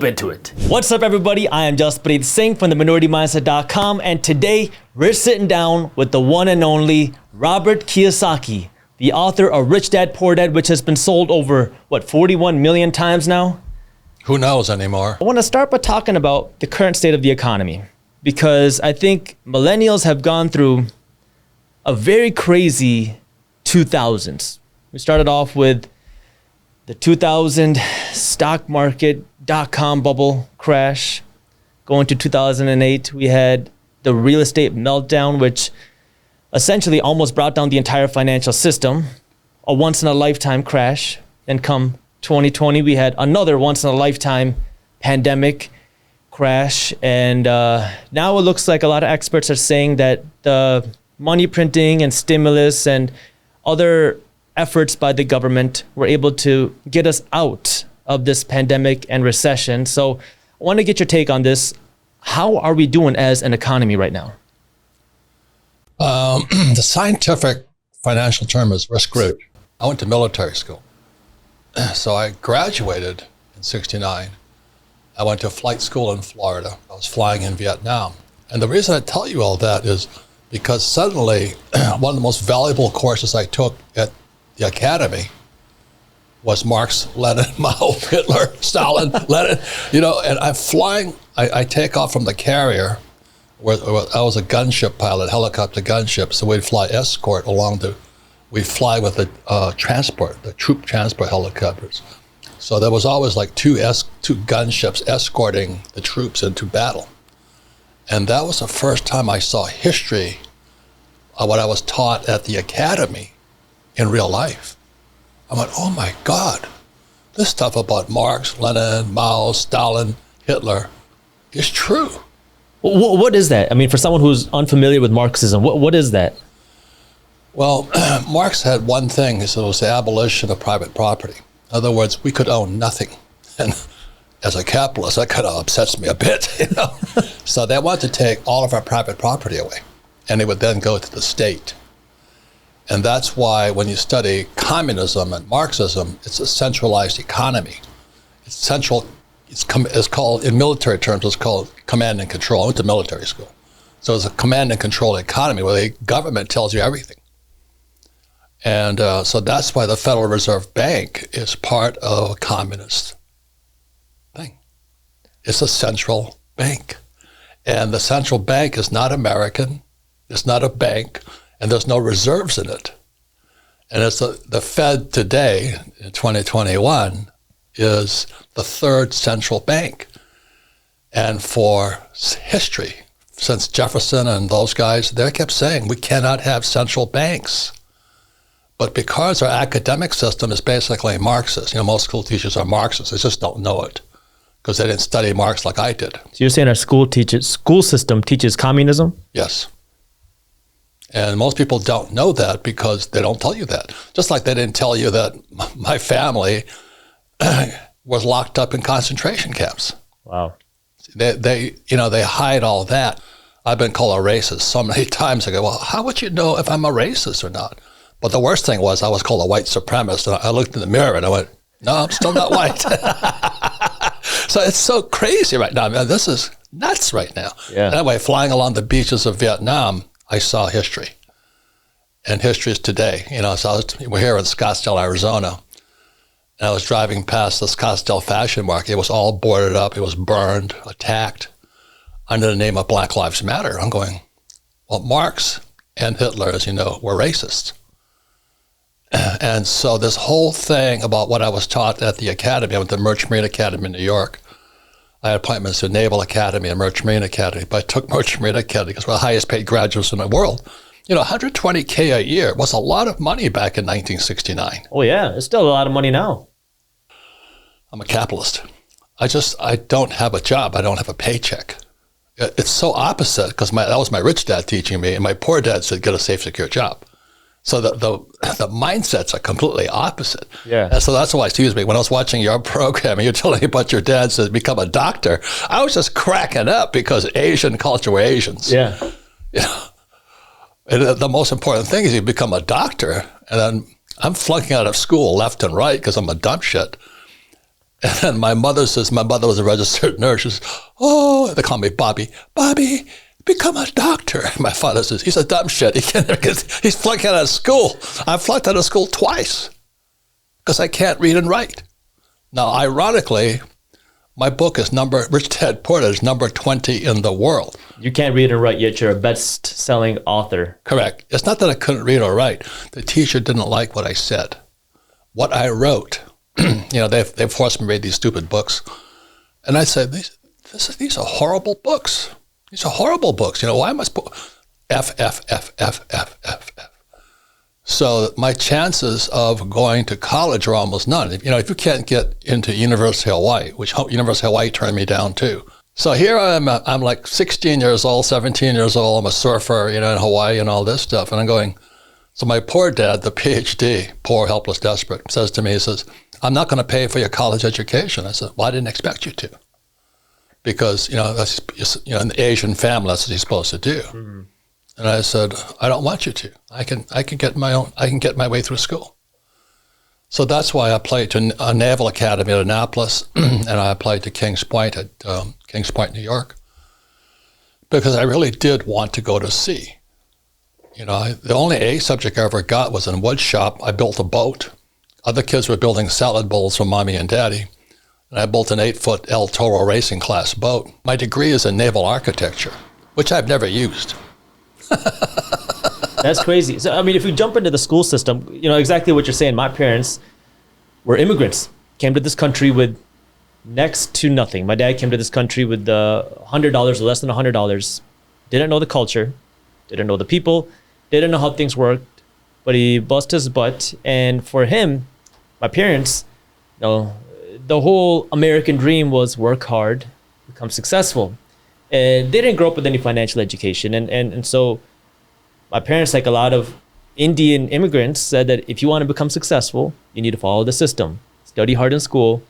into it. What's up, everybody? I am Jaspreet Singh from theminoritymindset.com, and today we're sitting down with the one and only Robert Kiyosaki, the author of Rich Dad Poor Dad, which has been sold over, 41 million times now? Who knows anymore? I want to start by talking about the current state of the economy, because I think millennials have gone through a very crazy 2000s. We started off with the 2000 stock market dot-com bubble crash. Going to 2008, we had the real estate meltdown, which essentially almost brought down the entire financial system. A once-in-a-lifetime crash. Then come 2020, we had another once-in-a-lifetime pandemic crash. And now it looks like a lot of experts are saying that the money printing and stimulus and other efforts by the government were able to get us out of this pandemic and recession. So I want to get your take on this. How are we doing as an economy right now? The scientific financial term is we're screwed. I went to military school. So I graduated in 69. I went to flight school in Florida. I was flying in Vietnam. And the reason I tell you all that is because suddenly one of the most valuable courses I took at the academy was Marx, Lenin, Mao, Hitler, Stalin, Lenin, and I'm flying, I take off from the carrier, where I was a gunship pilot, helicopter gunship, so we'd fly escort we'd fly with the troop transport helicopters. So there was always like two gunships escorting the troops into battle. And that was the first time I saw history, what I was taught at the academy, in real life. I went, oh my God, this stuff about Marx, Lenin, Mao, Stalin, Hitler is true. What is that? I mean, for someone who's unfamiliar with Marxism, what is that? Well, Marx had one thing, he said it was the abolition of private property. In other words, we could own nothing. And as a capitalist, that kind of upsets me a bit, So they wanted to take all of our private property away, and it would then go to the state. And that's why when you study communism and Marxism, it's a centralized economy. It's called, in military terms, it's called command and control. I went to military school. So it's a command and control economy where the government tells you everything. And so that's why the Federal Reserve Bank is part of a communist thing. It's a central bank. And the central bank is not American. It's not a bank. And there's no reserves in it. And it's the Fed today, in 2021, is the third central bank. And for history, since Jefferson and those guys, they kept saying, we cannot have central banks. But because our academic system is basically Marxist, most school teachers are Marxists, they just don't know it because they didn't study Marx like I did. So you're saying our school system teaches communism? Yes. And most people don't know that because they don't tell you that. Just like they didn't tell you that my family was locked up in concentration camps. Wow. They hide all that. I've been called a racist so many times. I go, well, how would you know if I'm a racist or not? But the worst thing was I was called a white supremacist. And I looked in the mirror and I went, no, I'm still not white. So it's so crazy right now. I mean, this is nuts right now. Yeah. Anyway, flying along the beaches of Vietnam, I saw history, and history is today. So we're here in Scottsdale, Arizona, and I was driving past the Scottsdale Fashion Market. It was all boarded up. It was burned, attacked, under the name of Black Lives Matter. I'm going, well, Marx and Hitler, as you know, were racists. And so this whole thing about what I was taught at the academy, I went to the Merchant Marine Academy in New York. I had appointments to Naval Academy and Merchant Marine Academy, but I took Merchant Marine Academy because we're the highest paid graduates in the world. $120K a year was a lot of money back in 1969. Oh yeah, it's still a lot of money now. I'm a capitalist. I don't have a job. I don't have a paycheck. It's so opposite because that was my rich dad teaching me, and my poor dad said, get a safe, secure job. So the mindsets are completely opposite. Yeah. And so that's why, excuse me, when I was watching your program and you're telling me about your dad says become a doctor, I was just cracking up because Asian culture were Asians. Yeah. And the most important thing is you become a doctor, and then I'm flunking out of school left and right because I'm a dumb shit. And my mother was a registered nurse. She says, oh, they call me Bobby. Bobby, become a doctor. And my father says, he's a dumb shit. He's flunking out of school. I flunked out of school twice because I can't read and write. Now, ironically, my book is Rich Dad Poor Dad is number 20 in the world. You can't read and write, yet you're a best-selling author. Correct. It's not that I couldn't read or write. The teacher didn't like what I said. What I wrote, they forced me to read these stupid books. And I said, these are horrible books. These are horrible books. Why am I supposed F, F, F, F, F, F, F. So my chances of going to college are almost none. If you can't get into University of Hawaii, which University of Hawaii turned me down too. So here I'm like 16 years old, 17 years old. I'm a surfer, in Hawaii and all this stuff. And I'm going, so my poor dad, the PhD, poor, helpless, desperate, says to me, he says, I'm not going to pay for your college education. I said, well, I didn't expect you to. Because, that's, in the Asian family, that's what he's supposed to do. Mm-hmm. And I said, I don't want you to. I can get my way through school. So that's why I applied to a Naval Academy at Annapolis, and I applied to Kings Point at Kings Point, New York, because I really did want to go to sea. The only A subject I ever got was in wood shop. I built a boat. Other kids were building salad bowls for mommy and daddy. And I built an 8-foot El Toro racing class boat. My degree is in naval architecture, which I've never used. That's crazy. So, if we jump into the school system, exactly what you're saying. My parents were immigrants, came to this country with next to nothing. My dad came to this country with $100 or less than $100. Didn't know the culture, didn't know the people, didn't know how things worked, but he bust his butt. And for him, my parents, the whole American dream was work hard, become successful. And they didn't grow up with any financial education. And so my parents, like a lot of Indian immigrants, said that if you want to become successful, you need to follow the system. Study hard in school,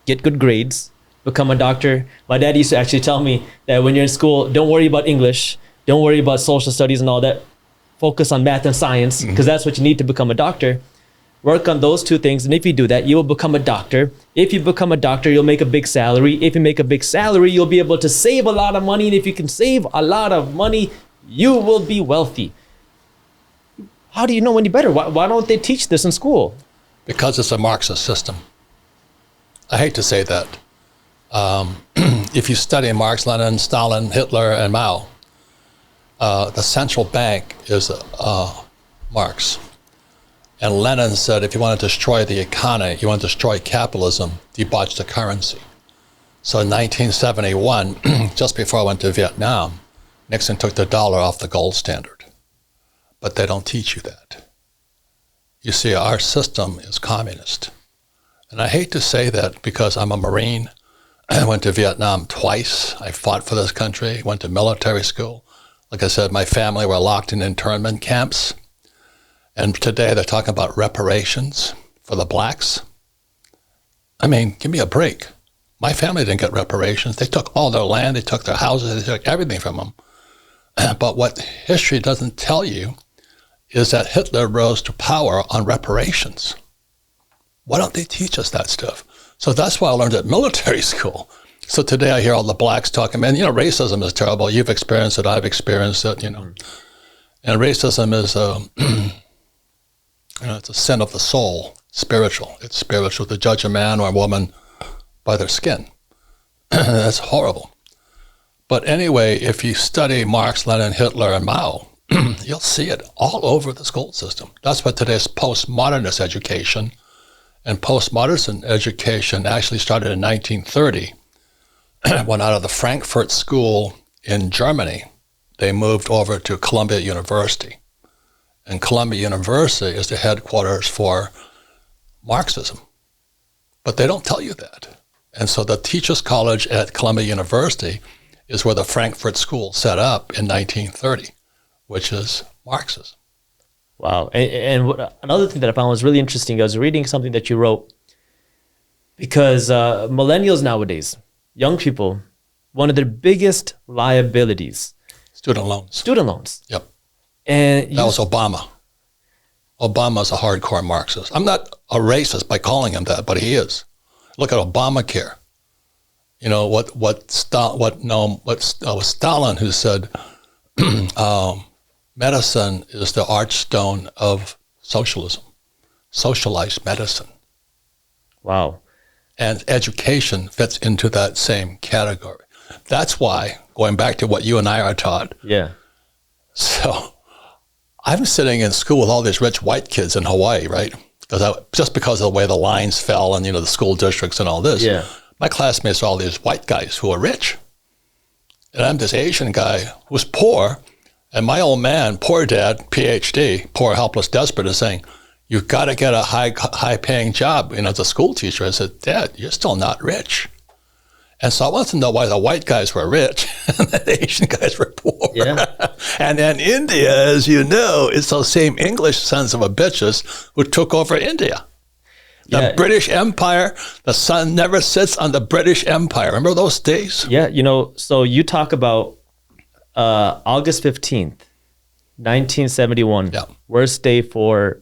get good grades, become a doctor. My dad used to actually tell me that when you're in school, don't worry about English, don't worry about social studies and all that. Focus on math and science, because that's what you need to become a doctor. Work on those two things, and if you do that, you will become a doctor. If you become a doctor, you'll make a big salary. If you make a big salary, you'll be able to save a lot of money, and if you can save a lot of money, you will be wealthy. How do you know any better? Why don't they teach this in school? Because it's a Marxist system. I hate to say that. If you study Marx, Lenin, Stalin, Hitler, and Mao, the central bank is Marx. And Lenin said, if you want to destroy the economy, you want to destroy capitalism, debauch the currency. So in 1971, just before I went to Vietnam, Nixon took the dollar off the gold standard. But they don't teach you that. You see, our system is communist. And I hate to say that because I'm a Marine. I went to Vietnam twice. I fought for this country, went to military school. Like I said, my family were locked in internment camps. And today they're talking about reparations for the blacks. Give me a break. My family didn't get reparations. They took all their land, they took their houses, they took everything from them. But what history doesn't tell you is that Hitler rose to power on reparations. Why don't they teach us that stuff? So that's why I learned at military school. So today I hear all the blacks talking, man, racism is terrible. You've experienced it, I've experienced it, And racism is it's a sin of the soul, spiritual. It's spiritual to judge a man or a woman by their skin. That's horrible. But anyway, if you study Marx, Lenin, Hitler, and Mao, you'll see it all over the school system. That's what today's postmodernist education. And postmodernist education actually started in 1930. When out of the Frankfurt School in Germany, they moved over to Columbia University. And Columbia University is the headquarters for Marxism. But they don't tell you that. And so the Teachers College at Columbia University is where the Frankfurt School set up in 1930, which is Marxism. Wow. And another thing that I found was really interesting, I was reading something that you wrote, because millennials nowadays, young people, one of their biggest liabilities. Student loans. Student loans. Yep. And that was Obama. Obama's a hardcore Marxist. I'm not a racist by calling him that, but he is. Look at Obamacare. You know, was Stalin who said, medicine is the archstone of socialism, socialized medicine. Wow. And education fits into that same category. That's why, going back to what you and I are taught. Yeah. So I'm sitting in school with all these rich white kids in Hawaii, right? Just because of the way the lines fell and, you know, the school districts and all this. Yeah. My classmates are all these white guys who are rich. And I'm this Asian guy who's poor. And my old man, poor dad, PhD, poor, helpless, desperate, is saying, you've got to get a high-paying job, you know, as a school teacher. I said, Dad, you're still not rich. And so I wanted to know why the white guys were rich and the Asian guys were poor. Yeah. And then India, as you know, is those same English sons of a bitches who took over India. The British Empire, the sun never sets on the British Empire. Remember those days? Yeah, you know, so you talk about August 15th, 1971, Yeah. worst day for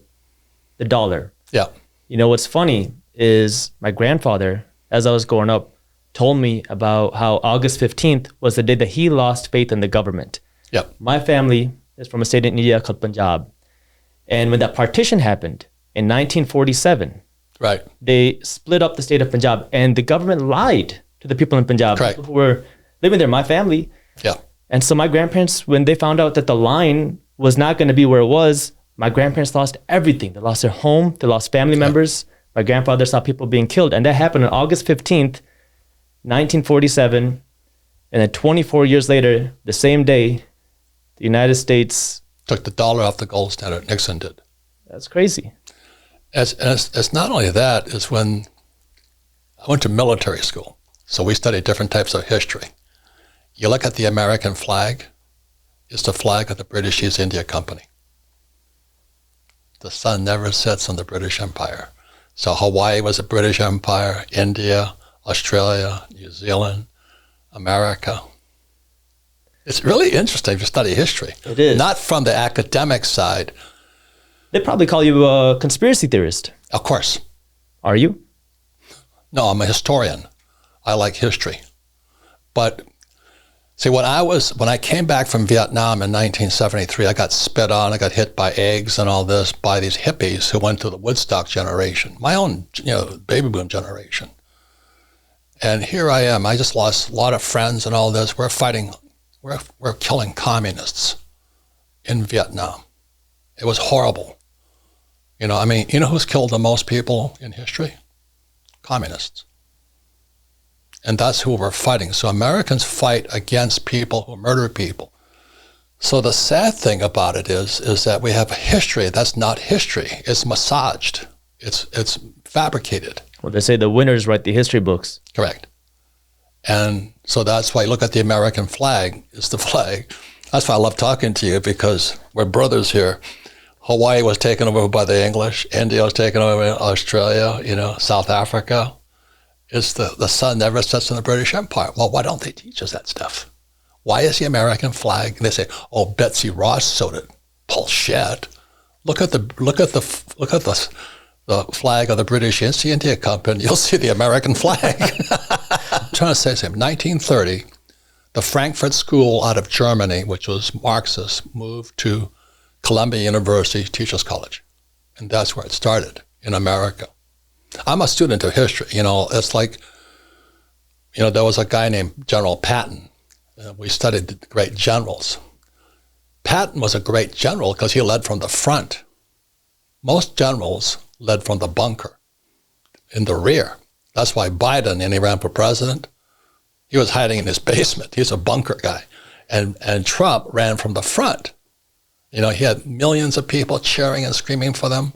the dollar. Yeah. You know, what's funny is my grandfather, as I was growing up, told me about how August 15th was the day that he lost faith in the government. Yep. My family is from a state in India called Punjab. And when that partition happened in 1947, Right. they split up the state of Punjab, and the government lied to the people in Punjab. Correct. People who were living there, my family. Yeah. And so my grandparents, when they found out that the line was not going to be where it was, my grandparents lost everything. They lost their home. They lost family members. My grandfather saw people being killed. And that happened on August 15th, 1947. And then 24 years later, the same day, the United States Took the dollar off the gold standard. Nixon did. That's crazy. As not only that, is when I went to military school. So we studied different types of history. You look at the American flag, it's the flag of the British East India Company. The sun never sets on the British Empire. So Hawaii was a British Empire, India, Australia, New Zealand, America. It's really interesting to study history. It is. Not from the academic side. They probably call you a conspiracy theorist. Of course. Are you? No, I'm a historian. I like history. But see, when I came back from Vietnam in 1973, I got spit on, I got hit by eggs and all this by these hippies who went to the Woodstock generation, my own, you know, baby boom generation. And here I am. I just lost a lot of friends and all this. We're fighting, we're killing communists in Vietnam. It was horrible. You know, I mean, you know who's killed the most people in history? Communists. And that's who we're fighting. So Americans fight against people who murder people. So the sad thing about it is that we have a history that's not history. It's massaged. It's fabricated. Well, they say the winners write the history books. Correct. And so that's why you look at the American flag, it's the flag. That's why I love talking to you, because we're brothers here. Hawaii was taken over by the English. India was taken over by Australia, you know, South Africa. It's the sun never sets in the British Empire. Well, why don't they teach us that stuff? Why is the American flag? And they say, "Oh, Betsy Ross sewed it." Bullshit. Look at the flag of the British East India Company. You'll see the American flag. I'm trying to say something. 1930, the Frankfurt School out of Germany, which was Marxist, moved to Columbia University Teachers College, and that's where it started in America. I'm a student of history. You know, it's like, you know, there was a guy named General Patton. We studied the great generals. Patton was a great general because he led from the front. Most generals led from the bunker, in the rear. That's why Biden, and he ran for president, he was hiding in his basement. He's a bunker guy. And Trump ran from the front. You know, he had millions of people cheering and screaming for them.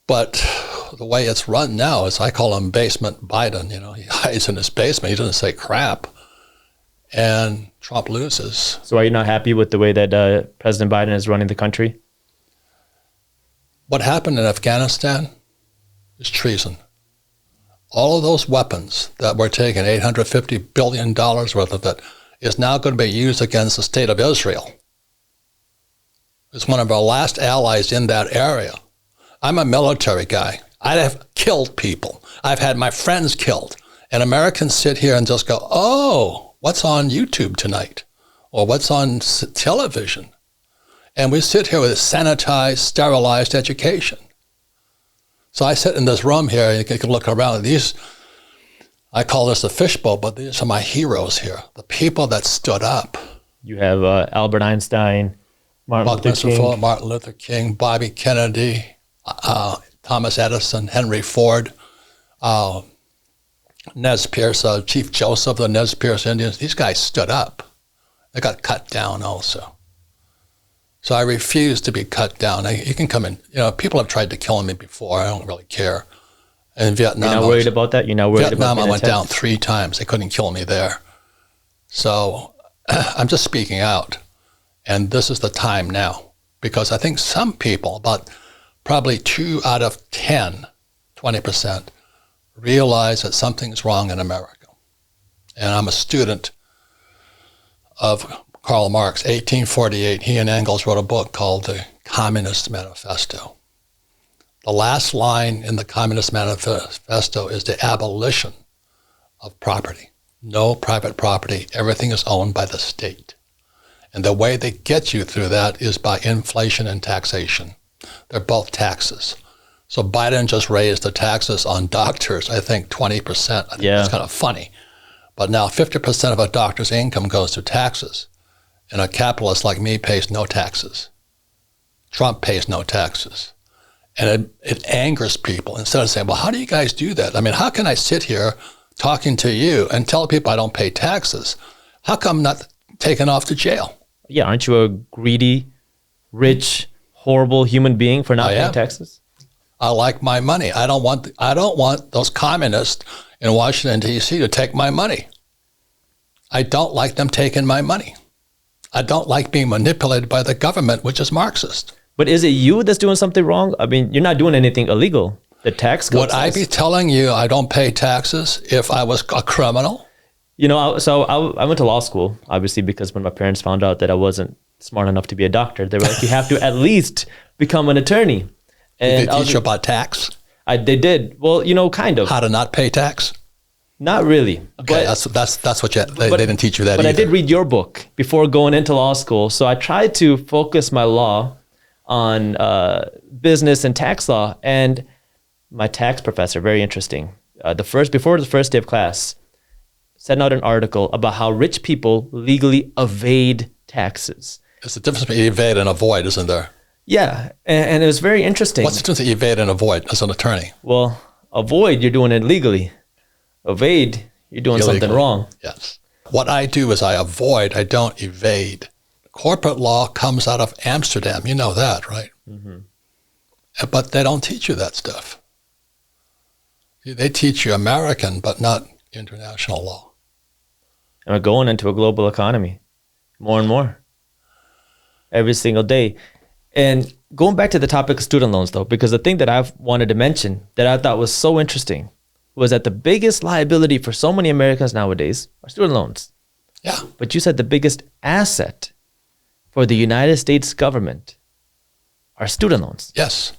But the way it's run now is, I call him Basement Biden. You know, he hides in his basement. He doesn't say crap. And Trump loses. So are you not happy with the way that President Biden is running the country? What happened in Afghanistan is treason. All of those weapons that were taken, $850 billion worth of it, is now going to be used against the state of Israel. It's one of our last allies in that area. I'm a military guy. I'd have killed people. I've had my friends killed. And Americans sit here and just go, oh, what's on YouTube tonight? Or what's on television? And we sit here with a sanitized, sterilized education. So I sit in this room here, and you can look around. I call this a fishbowl, but these are my heroes here, the people that stood up. You have Albert Einstein, Martin Luther King, Bobby Kennedy, Thomas Edison, Henry Ford, Nez Perce, Chief Joseph, the Nez Perce Indians. These guys stood up. They got cut down also. So I refuse to be cut down. You can come in. People have tried to kill me before. I don't really care. In Vietnam, you're not worried about that? You're not worried Vietnam, about I went down 3 times. They couldn't kill me there. So I'm just speaking out. And this is the time now. Because I think some people, about probably 2 out of 10, 20%, realize that something's wrong in America. And I'm a student of Karl Marx, 1848. He and Engels wrote a book called The Communist Manifesto. The last line in the Communist Manifesto is the abolition of property. No private property. Everything is owned by the state. And the way they get you through that is by inflation and taxation. They're both taxes. So Biden just raised the taxes on doctors, I think 20%. I think that's kind of funny. But now 50% of a doctor's income goes to taxes. And a capitalist like me pays no taxes. Trump pays no taxes. And it angers people. Instead of saying, well, how do you guys do that? I mean, how can I sit here talking to you and tell people I don't pay taxes? How come I'm not taken off to jail? Yeah, aren't you a greedy, rich, horrible human being for not paying taxes? I like my money. I don't want those communists in Washington, D.C. to take my money. I don't like them taking my money. I don't like being manipulated by the government, which is Marxist. But is it you that's doing something wrong? I mean, you're not doing anything illegal. The tax code Would I be telling you I don't pay taxes if I was a criminal? I went to law school, obviously, because when my parents found out that I wasn't smart enough to be a doctor, they were like, you have to at least become an attorney. And did they teach you about tax? They did. Well, kind of. How to not pay tax? Not really. Okay, that's what they didn't teach you that But either. I did read your book before going into law school. So I tried to focus my law on business and tax law. And my tax professor, very interesting, before the first day of class, sent out an article about how rich people legally evade taxes. There's a difference between evade and avoid, isn't there? Yeah, and it was very interesting. What's the difference between evade and avoid as an attorney? Well, avoid, you're doing it legally. Evade, you're doing something wrong. Yes. What I do is I avoid, I don't evade. Corporate law comes out of Amsterdam. You know that, right? Mm-hmm. But they don't teach you that stuff. They teach you American, but not international law. And we're going into a global economy more and more every single day. And going back to the topic of student loans, though, because the thing that I've wanted to mention that I thought was so interesting was that the biggest liability for so many Americans nowadays are student loans. Yeah. But you said the biggest asset for the United States government are student loans. Yes.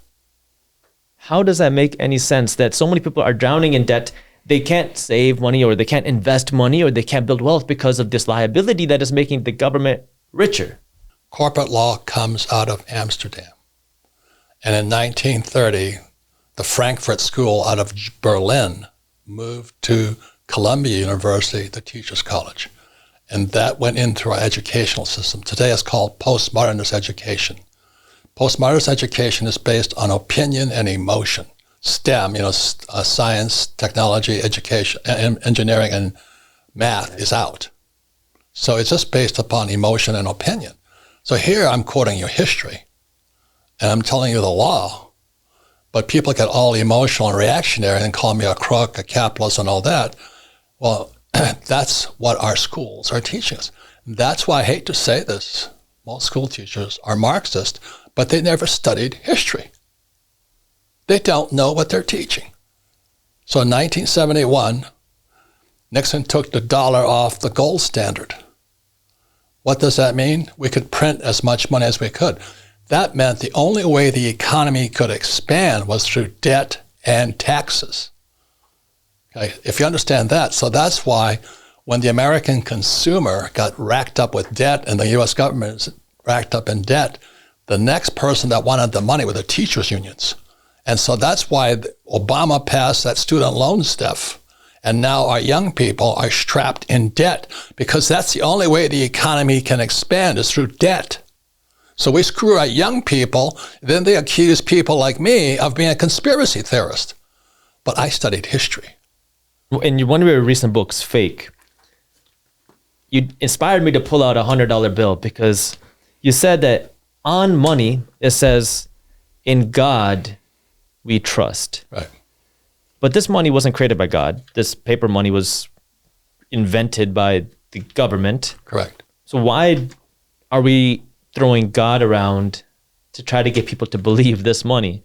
How does that make any sense that so many people are drowning in debt? They can't save money, or they can't invest money, or they can't build wealth because of this liability that is making the government richer. Corporate law comes out of Amsterdam. And in 1930, the Frankfurt School out of Berlin moved to Columbia University, the Teachers College. And that went into our educational system. Today it's called postmodernist education. Postmodernist education is based on opinion and emotion. STEM, science, technology, education, engineering, and math is out. So it's just based upon emotion and opinion. So here I'm quoting you history, and I'm telling you the law, but people get all emotional and reactionary and call me a crook, a capitalist, and all that. Well, that's what our schools are teaching us. That's why I hate to say this. Most school teachers are Marxist, but they never studied history. They don't know what they're teaching. So in 1971, Nixon took the dollar off the gold standard. What does that mean? We could print as much money as we could. That meant the only way the economy could expand was through debt and taxes. Okay, if you understand that, so that's why when the American consumer got racked up with debt and the U.S. government is racked up in debt, the next person that wanted the money were the teachers' unions. And so that's why Obama passed that student loan stuff. And now our young people are strapped in debt because that's the only way the economy can expand is through debt. So we screw our young people, then they accuse people like me of being a conspiracy theorist. But I studied history. In one of your recent books, Fake, you inspired me to pull out a $100 bill because you said that on money, it says, in God we trust. Right. But this money wasn't created by God. This paper money was invented by the government. Correct. So why are we throwing God around to try to get people to believe this money?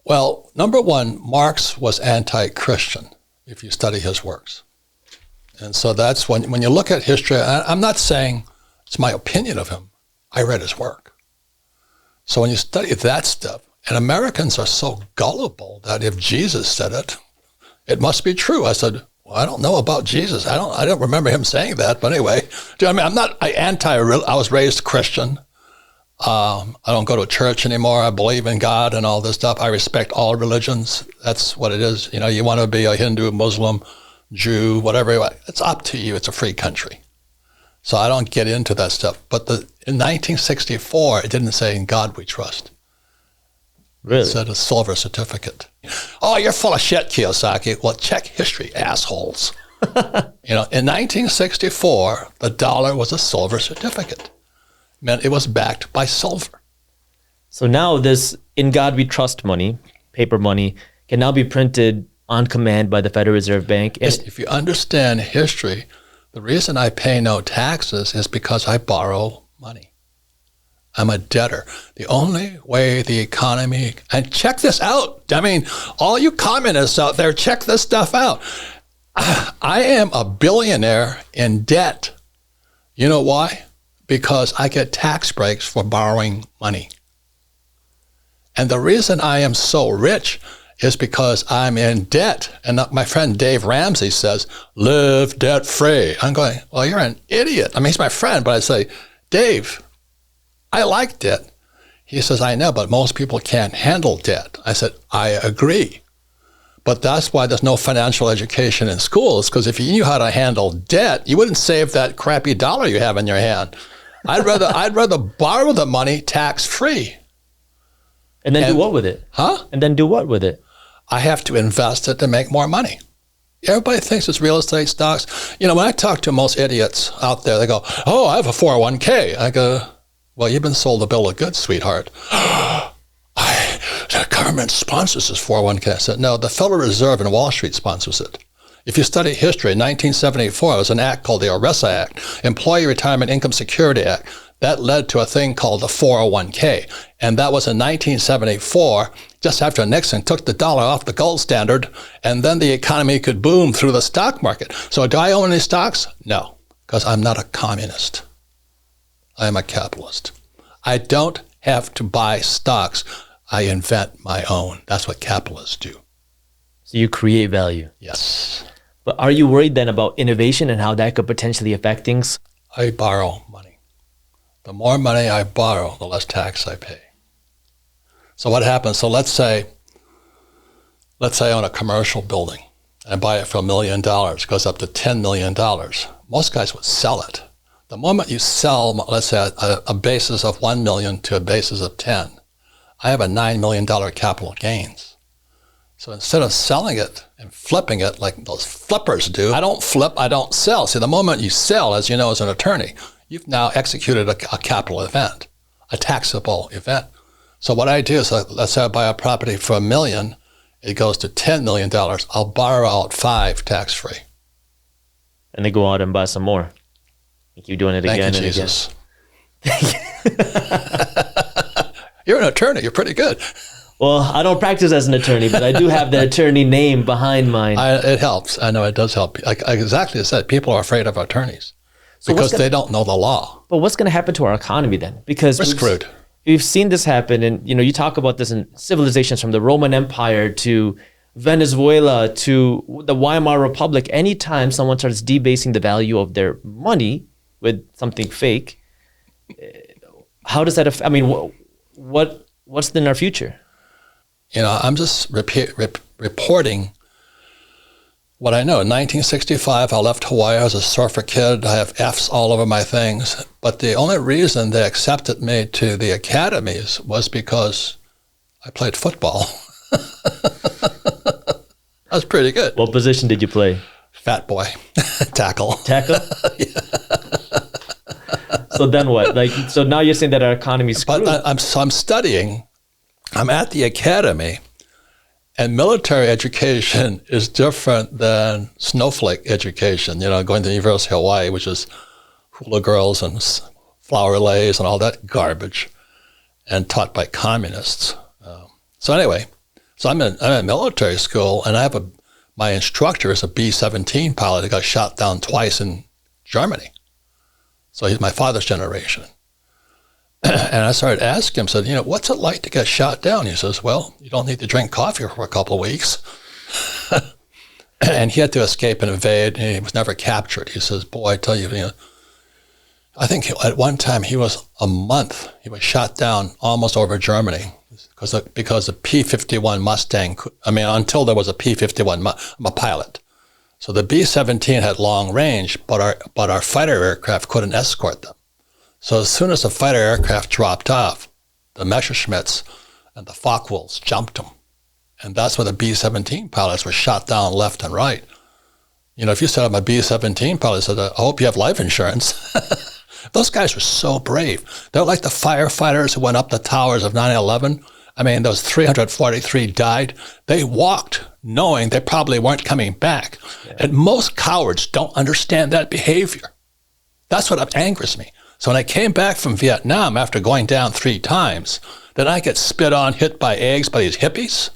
Well, number one, Marx was anti-Christian, if you study his works. And so that's when you look at history, I'm not saying it's my opinion of him. I read his work. So when you study that stuff, and Americans are so gullible that if Jesus said it, it must be true. I said, well, I don't know about Jesus. I don't remember him saying that. But anyway, do you know what I mean? I was raised Christian. I don't go to church anymore. I believe in God and all this stuff. I respect all religions. That's what it is. You know, you want to be a Hindu, Muslim, Jew, whatever you want. It's up to you. It's a free country. So I don't get into that stuff. But in 1964, it didn't say, in God we trust. Really? It said a silver certificate. Oh, you're full of shit, Kiyosaki. Well, check history, assholes. You know, in 1964, the dollar was a silver certificate. Meant it was backed by silver. So now this in God we trust money, paper money, can now be printed on command by the Federal Reserve Bank. And If you understand history, the reason I pay no taxes is because I borrow money. I'm a debtor. The only way the economy, and check this out. I mean, all you communists out there, check this stuff out. I am a billionaire in debt. You know why? Because I get tax breaks for borrowing money. And the reason I am so rich is because I'm in debt. And my friend Dave Ramsey says, live debt free. I'm going, well, you're an idiot. I mean, he's my friend, but I say, Dave, I like debt. He says, I know, but most people can't handle debt. I said, I agree. But that's why there's no financial education in schools, because if you knew how to handle debt, you wouldn't save that crappy dollar you have in your hand. I'd rather borrow the money tax-free. And then do what with it? Huh? And then do what with it? I have to invest it to make more money. Everybody thinks it's real estate, stocks. You know, when I talk to most idiots out there, they go, oh, I have a 401k. I go, well, you've been sold a bill of goods, sweetheart. The government sponsors this 401k. I said, no, the Federal Reserve and Wall Street sponsors it. If you study history, in 1974, there was an act called the ERISA Act, Employee Retirement Income Security Act. That led to a thing called the 401k. And that was in 1974, just after Nixon took the dollar off the gold standard, and then the economy could boom through the stock market. So do I own any stocks? No, because I'm not a communist. I am a capitalist. I don't have to buy stocks. I invent my own. That's what capitalists do. So you create value. Yes. But are you worried then about innovation and how that could potentially affect things? I borrow money. The more money I borrow, the less tax I pay. So what happens? So let's say I own a commercial building and I buy it for $1 million. It goes up to $10 million. Most guys would sell it. The moment you sell, let's say a basis of 1 million to a basis of 10, I have a $9 million capital gains. So instead of selling it and flipping it like those flippers do, I don't flip, I don't sell. See, the moment you sell, as you know, as an attorney, you've now executed a capital event, a taxable event. So what I do is, let's say I buy a property for $1 million, it goes to $10 million. I'll borrow out 5 tax-free. And they go out and buy some more. You keep doing it again Thank you, and Jesus. You're an attorney. You're pretty good. Well, I don't practice as an attorney, but I do have the attorney name behind mine. It helps. I know it does help. Like exactly as I said, people are afraid of attorneys because they don't know the law. But what's going to happen to our economy then? Because we're screwed. we've seen this happen, and you talk about this in civilizations from the Roman Empire to Venezuela to the Weimar Republic. Anytime someone starts debasing the value of their money with something fake, how does that affect? I mean, what's in our future? I'm just reporting what I know. In 1965, I left Hawaii. I was a surfer kid. I have F's all over my things. But the only reason they accepted me to the academies was because I played football. That's pretty good. What position did you play? Fat boy. Tackle. Tackle? Yeah. So then what? So now you're saying that our economy's screwed. But I'm studying. I'm at the academy. And military education is different than snowflake education, going to the University of Hawaii, which is hula girls and flower lays and all that garbage, and taught by communists. So I'm in military school, and my instructor is a B-17 pilot who got shot down twice in Germany. So he's my father's generation. And I started asking him, said, what's it like to get shot down? He says, well, you don't need to drink coffee for a couple of weeks. And he had to escape and evade, and he was never captured. He says, boy, I tell you, I think at one time he was a month, he was shot down almost over Germany because the P-51 Mustang, until there was a P-51, I'm a pilot. So the B-17 had long range, but our fighter aircraft couldn't escort them. So as soon as the fighter aircraft dropped off, the Messerschmitts and the Focke-Wulfs jumped them. And that's where the B-17 pilots were shot down left and right. If you said I'm a B-17 pilot, I said, I hope you have life insurance. Those guys were so brave. They're like the firefighters who went up the towers of 9/11. Those 343 died. They walked knowing they probably weren't coming back. Yeah. And most cowards don't understand that behavior. That's what angers me. So when I came back from Vietnam after going down 3 times, then I get spit on, hit by eggs by these hippies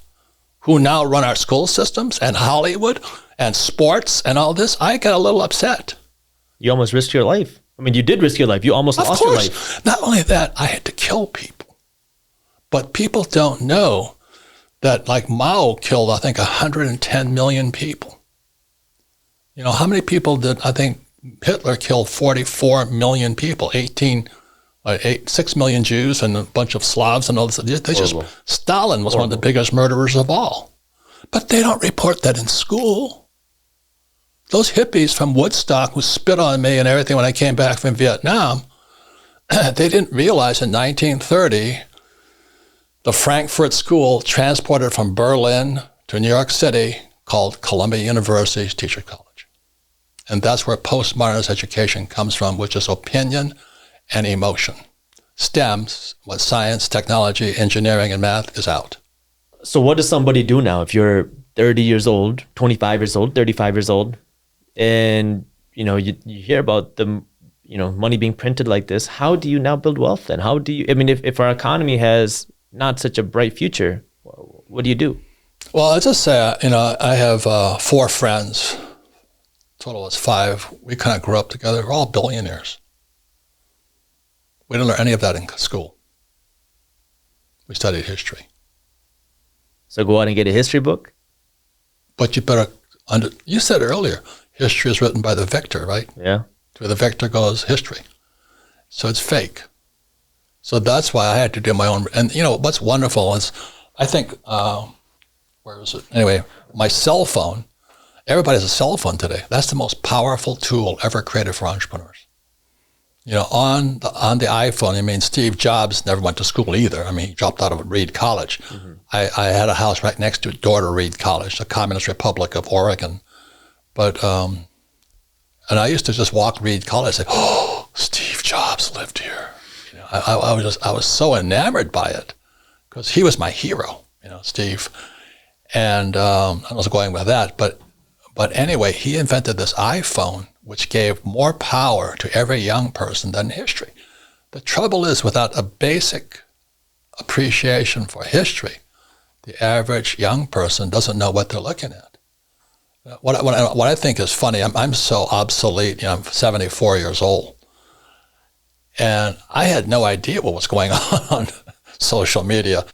who now run our school systems and Hollywood and sports and all this. I got a little upset. You almost risked your life. You did risk your life. You almost lost your life. Not only that, I had to kill people. But people don't know that Mao killed, I think, 110 million people. How many people did, I think, Hitler killed 44 million people, 6 million Jews and a bunch of Slavs and all this. Stalin was one of the biggest murderers of all. But they don't report that in school. Those hippies from Woodstock who spit on me and everything when I came back from Vietnam, they didn't realize in 1930, the Frankfurt School transported from Berlin to New York City called Columbia University's Teacher College. And that's where postmodernist education comes from, which is opinion and emotion. STEMs, what science, technology, engineering, and math is out. So what does somebody do now if you're 30 years old, 25 years old, 35 years old, and you hear about the money being printed like this? How do you now build wealth then? How do you, if our economy has not such a bright future, what do you do? Well, I'll just say, I have 4 friends. Total is 5. We kind of grew up together. We're all billionaires. We didn't learn any of that in school. We studied history. So go out and get a history book? But you better, you said earlier, history is written by the victor, right? Yeah. Where the victor goes history. So it's fake. So that's why I had to do my own. And what's wonderful is, I think, where is it? Anyway, my cell phone. Everybody has a cell phone today. That's the most powerful tool ever created for entrepreneurs. On the iPhone, Steve Jobs never went to school either. He dropped out of Reed College. Mm-hmm. I had a house right next to Reed College, the Communist Republic of Oregon. But, and I used to just walk Reed College and say, oh, Steve Jobs lived here. I was so enamored by it because he was my hero, Steve. And I was going with that, but anyway, he invented this iPhone, which gave more power to every young person than history. The trouble is, without a basic appreciation for history, the average young person doesn't know what they're looking at. What I think is funny, I'm so obsolete. I'm 74 years old. And I had no idea what was going on social media.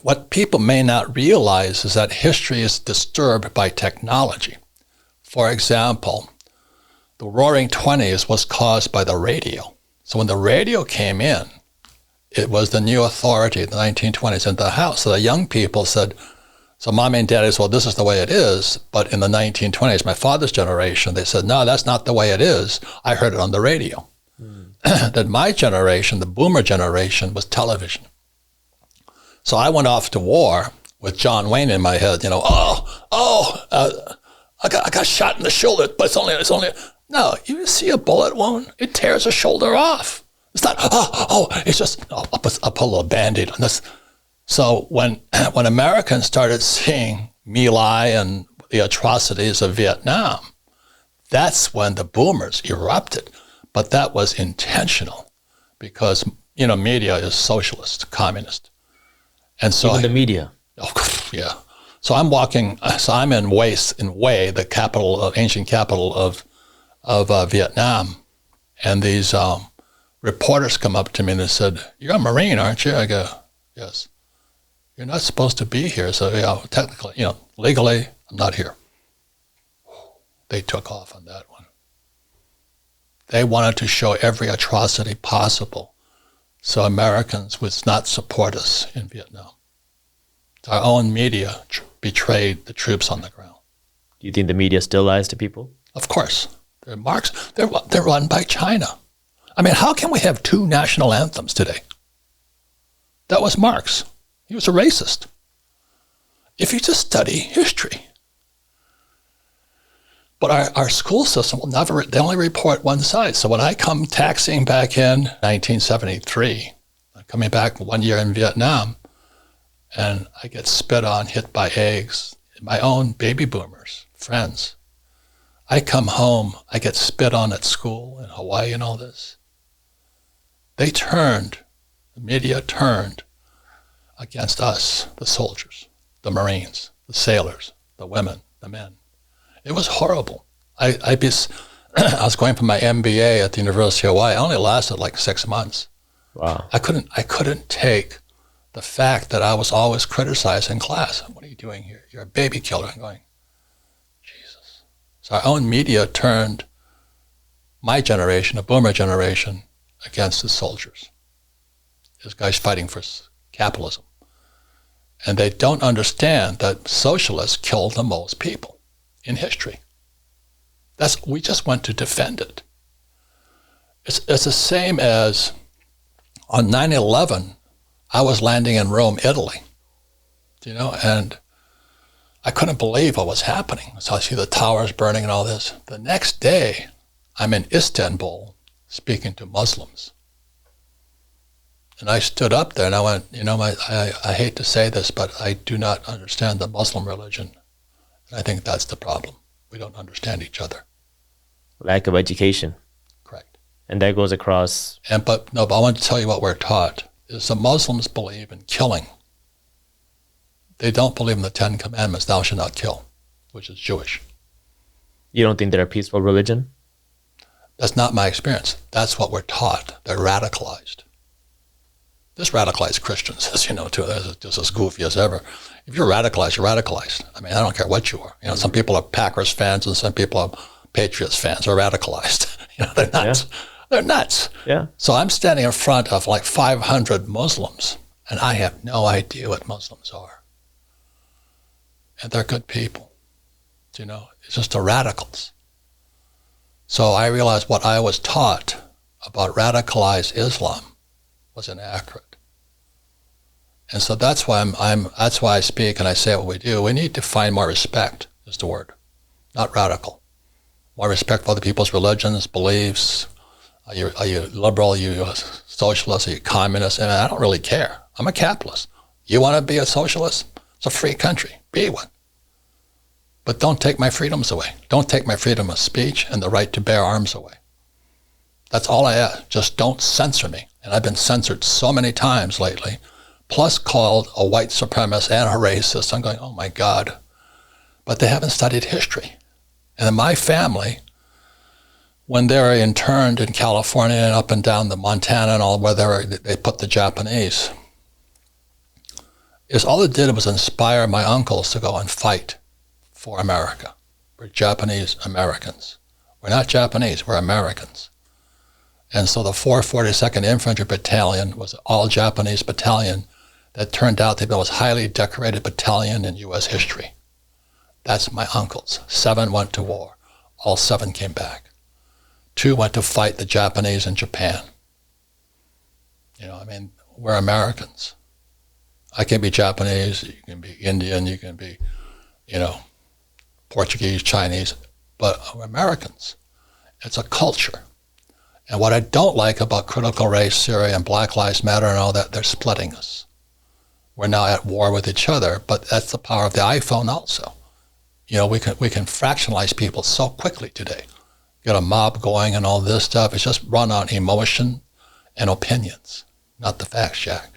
What people may not realize is that history is disturbed by technology. For example, the Roaring Twenties was caused by the radio. So when the radio came in, it was the new authority in the 1920s in the house. So the young people said, so mommy and daddy said, well, this is the way it is. But in the 1920s, my father's generation, they said, no, that's not the way it is. I heard it on the radio. That my generation, the boomer generation, was television. So I went off to war with John Wayne in my head, I got shot in the shoulder, but it's only. No, you see a bullet wound, it tears a shoulder off. It's not, it's just, I'll put a little Band-Aid on this. So when Americans started seeing My Lai and the atrocities of Vietnam, that's when the boomers erupted. But that was intentional because, media is socialist, communist. And so even the media. Oh, yeah. So I'm in Hue, the capital, ancient capital of Vietnam. And these reporters come up to me and they said, you're a Marine, aren't you? I go, yes. You're not supposed to be here. So, technically, legally, I'm not here. They took off on that one. They wanted to show every atrocity possible so Americans would not support us in Vietnam. Our own media betrayed the troops on the ground. Do you think the media still lies to people? Of course. They're Marx. They're run by China. I mean, how can we have two national anthems today? That was Marx. He was a racist. If you just study history. But our school system will never, they only report one side. So when I come taxiing back in 1973, I'm coming back 1 year in Vietnam, and I get spit on, hit by eggs, my own baby boomers, friends. I come home, I get spit on at school in Hawaii and all this. The media turned against us, the soldiers, the Marines, the sailors, the women, the men. It was horrible. I was going for my MBA at the University of Hawaii. I only lasted like 6 months. Wow. I couldn't take the fact that I was always criticized in class. What are you doing here? You're a baby killer. I'm going, Jesus. So our own media turned my generation, a boomer generation, against the soldiers. These guys fighting for capitalism. And they don't understand that socialists killed the most people in history. We just went to defend it. It's the same as on 9/11, I was landing in Rome, Italy, and I couldn't believe what was happening. So I see the towers burning and all this. The next day, I'm in Istanbul speaking to Muslims. And I stood up there and I went, I hate to say this, but I do not understand the Muslim religion. And I think that's the problem. We don't understand each other. Lack of education. Correct. And that goes across. But I want to tell you what we're taught is the Muslims believe in killing. They don't believe in the 10 Commandments, thou shalt not kill, which is Jewish. You don't think they're a peaceful religion? That's not my experience. That's what we're taught. They're radicalized. There's radicalized Christians, as you know, too. They're just as goofy as ever. If you're radicalized, you're radicalized. I mean, I don't care what you are. Some people are Packers fans and some people are Patriots fans are radicalized. They're nuts. Yeah. They're nuts. Yeah. So I'm standing in front of like 500 Muslims, and I have no idea what Muslims are. And they're good people. It's just the radicals. So I realized what I was taught about radicalized Islam was inaccurate. And so that's why that's why I speak and I say what we do. We need to find more respect, is the word, not radical. More respect for other people's religions, beliefs. Are you liberal? Are you a socialist? Are you communist? And I don't really care. I'm a capitalist. You want to be a socialist? It's a free country. Be one. But don't take my freedoms away. Don't take my freedom of speech and the right to bear arms away. That's all I ask. Just don't censor me. And I've been censored so many times lately, plus called a white supremacist and a racist. I'm going, oh my God. But they haven't studied history. And in my family, when they were interned in California and up and down the Montana and all where they put the Japanese, is all it did was inspire my uncles to go and fight for America. We're Japanese Americans. We're not Japanese, we're Americans. And so the 442nd Infantry Battalion was an all-Japanese battalion that turned out to be the most highly decorated battalion in U.S. history. That's my uncles. 7 went to war. All 7 came back. 2 went to fight the Japanese in Japan. We're Americans. I can be Japanese, you can be Indian, you can be, Portuguese, Chinese, but we're Americans. It's a culture. And what I don't like about critical race theory and Black Lives Matter and all that, they're splitting us. We're now at war with each other, but that's the power of the iPhone also. We can fractionalize people so quickly today. Get a mob going and all this stuff. It's just run on emotion and opinions, not the facts, Jack.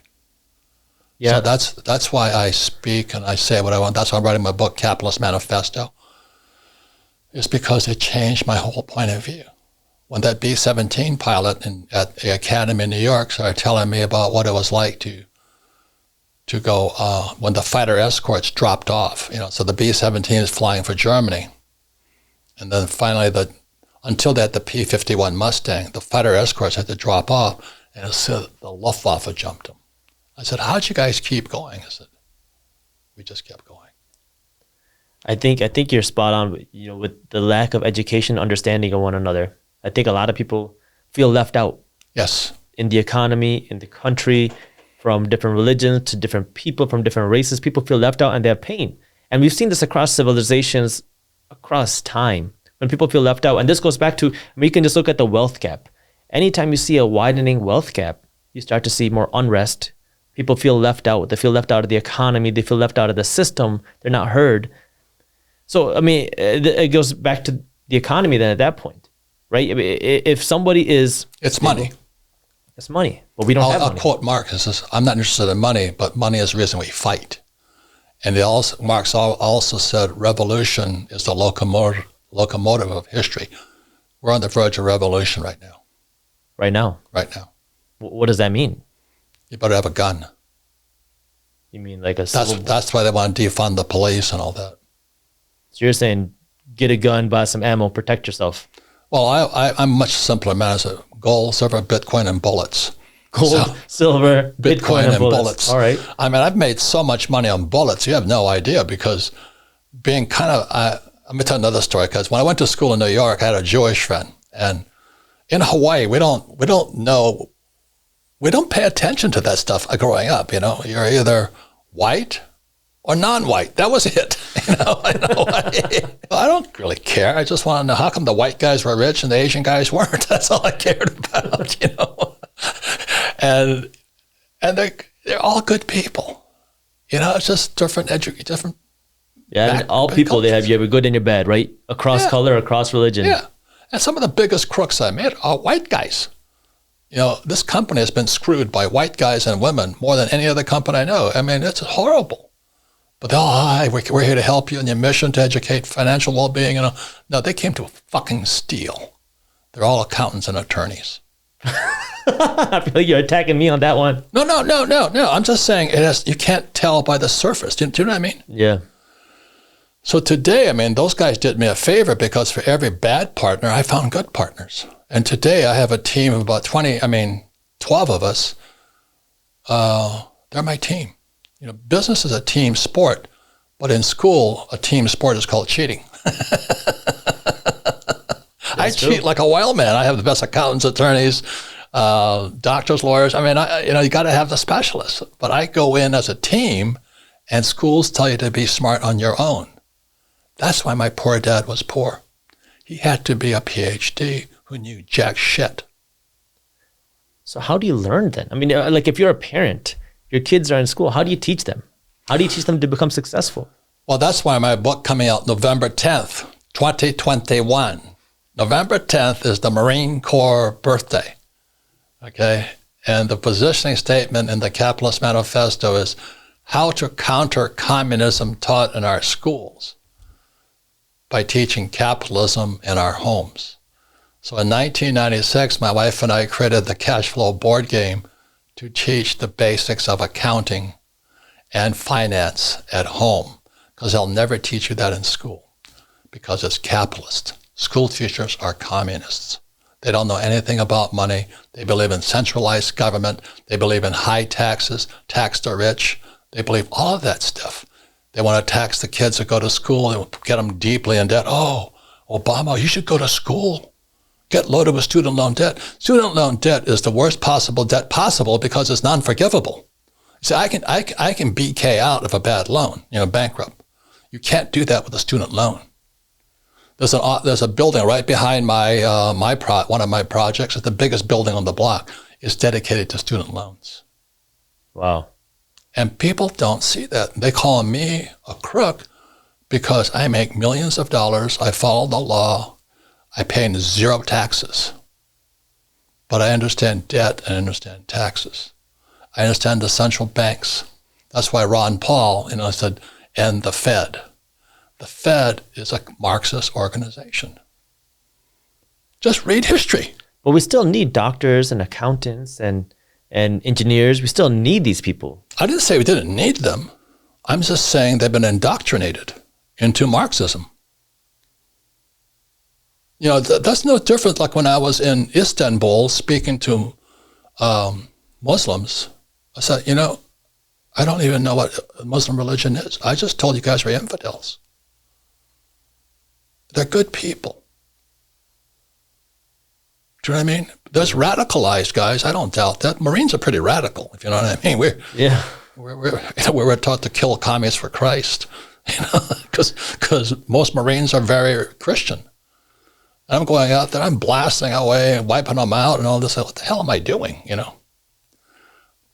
Yeah. So that's why I speak and I say what I want. That's why I'm writing my book, Capitalist Manifesto. It's because it changed my whole point of view. When that B-17 pilot at the Academy in New York started telling me about what it was like to go when the fighter escorts dropped off, so the B-17 is flying for Germany. And then finally, until they had the P-51 Mustang, the fighter escorts had to drop off, and the Luftwaffe jumped them. I said, how'd you guys keep going? I said, we just kept going. I think you're spot on, with the lack of education, understanding of one another. I think a lot of people feel left out. Yes. In the economy, in the country, from different religions to different people, from different races, people feel left out and they have pain. And we've seen this across civilizations, across time, when people feel left out. And this goes back to, you can just look at the wealth gap. Anytime you see a widening wealth gap, you start to see more unrest. People feel left out. They feel left out of the economy. They feel left out of the system. They're not heard. So, it goes back to the economy then at that point, right? If somebody is... It's money. It's money, but we don't have money. I'll quote Marx. He says, I'm not interested in money, but money is the reason we fight. And Marx also said revolution is the locomotive of history. We're on the verge of revolution right now. Right now? Right now. What does that mean? You better have a gun. You mean like a... That's why they want to defund the police and all that. So you're saying get a gun, buy some ammo, protect yourself. Well, I'm much simpler, man. It's gold, silver, Bitcoin, and bullets. Gold, silver, Bitcoin, and bullets. All right. I've made so much money on bullets, you have no idea, because being kind of... let me tell another story, because when I went to school in New York, I had a Jewish friend. And in Hawaii, we don't pay attention to that stuff growing up, You're either white or non-white. That was it. I don't really care. I just want to know how come the white guys were rich and the Asian guys weren't. That's all I cared about, And they're all good people. It's just different. Yeah, and all people cultures. You have a good and your bad, right? Across color, across religion. Yeah, and some of the biggest crooks I met are white guys. This company has been screwed by white guys and women more than any other company I know. It's horrible. But we're here to help you in your mission to educate financial well-being. No, they came to fucking steal. They're all accountants and attorneys. I feel like you're attacking me on that one. No. I'm just saying you can't tell by the surface. Do you know what I mean? Yeah. So today, those guys did me a favor, because for every bad partner, I found good partners. And today I have a team of about 12 of us. They're my team. Business is a team sport, but in school, a team sport is called cheating. I cheat like a wild man. I have the best accountants, attorneys, doctors, lawyers. You got to have the specialists. But I go in as a team, and schools tell you to be smart on your own. That's why my poor dad was poor. He had to be a PhD who knew jack shit. So how do you learn then? Like if you're a parent, your kids are in school, how do you teach them? How do you teach them to become successful? Well, that's why my book coming out November 10th, 2021. November 10th is the Marine Corps birthday, okay? And the positioning statement in the Capitalist Manifesto is how to counter communism taught in our schools by teaching capitalism in our homes. So in 1996, my wife and I created the cash flow board game to teach the basics of accounting and finance at home, because they'll never teach you that in school, because it's capitalist. School teachers are communists. They don't know anything about money. They believe in centralized government. They believe in high taxes, tax the rich. They believe all of that stuff. They want to tax the kids that go to school and get them deeply in debt. Oh, Obama, you should go to school. Get loaded with student loan debt. Student loan debt is the worst possible debt possible because it's non-forgivable. See, I can BK out of a bad loan, bankrupt. You can't do that with a student loan. There's a building right behind one of my projects. It's the biggest building on the block. It's dedicated to student loans. Wow. And people don't see that. They call me a crook because I make millions of dollars. I follow the law. I pay 0 taxes. But I understand debt and I understand taxes. I understand the central banks. That's why Ron Paul, said, and the Fed. The Fed is a Marxist organization. Just read history. But we still need doctors and accountants and engineers. We still need these people. I didn't say we didn't need them. I'm just saying they've been indoctrinated into Marxism. That's no different like when I was in Istanbul speaking to Muslims. I said, I don't even know what Muslim religion is. I just told you guys are infidels. They're good people. Do you know what I mean? There's radicalized guys. I don't doubt that. Marines are pretty radical, if you know what I mean. We're taught to kill communists for Christ, because most Marines are very Christian. And I'm going out there, I'm blasting away and wiping them out and all this. What the hell am I doing,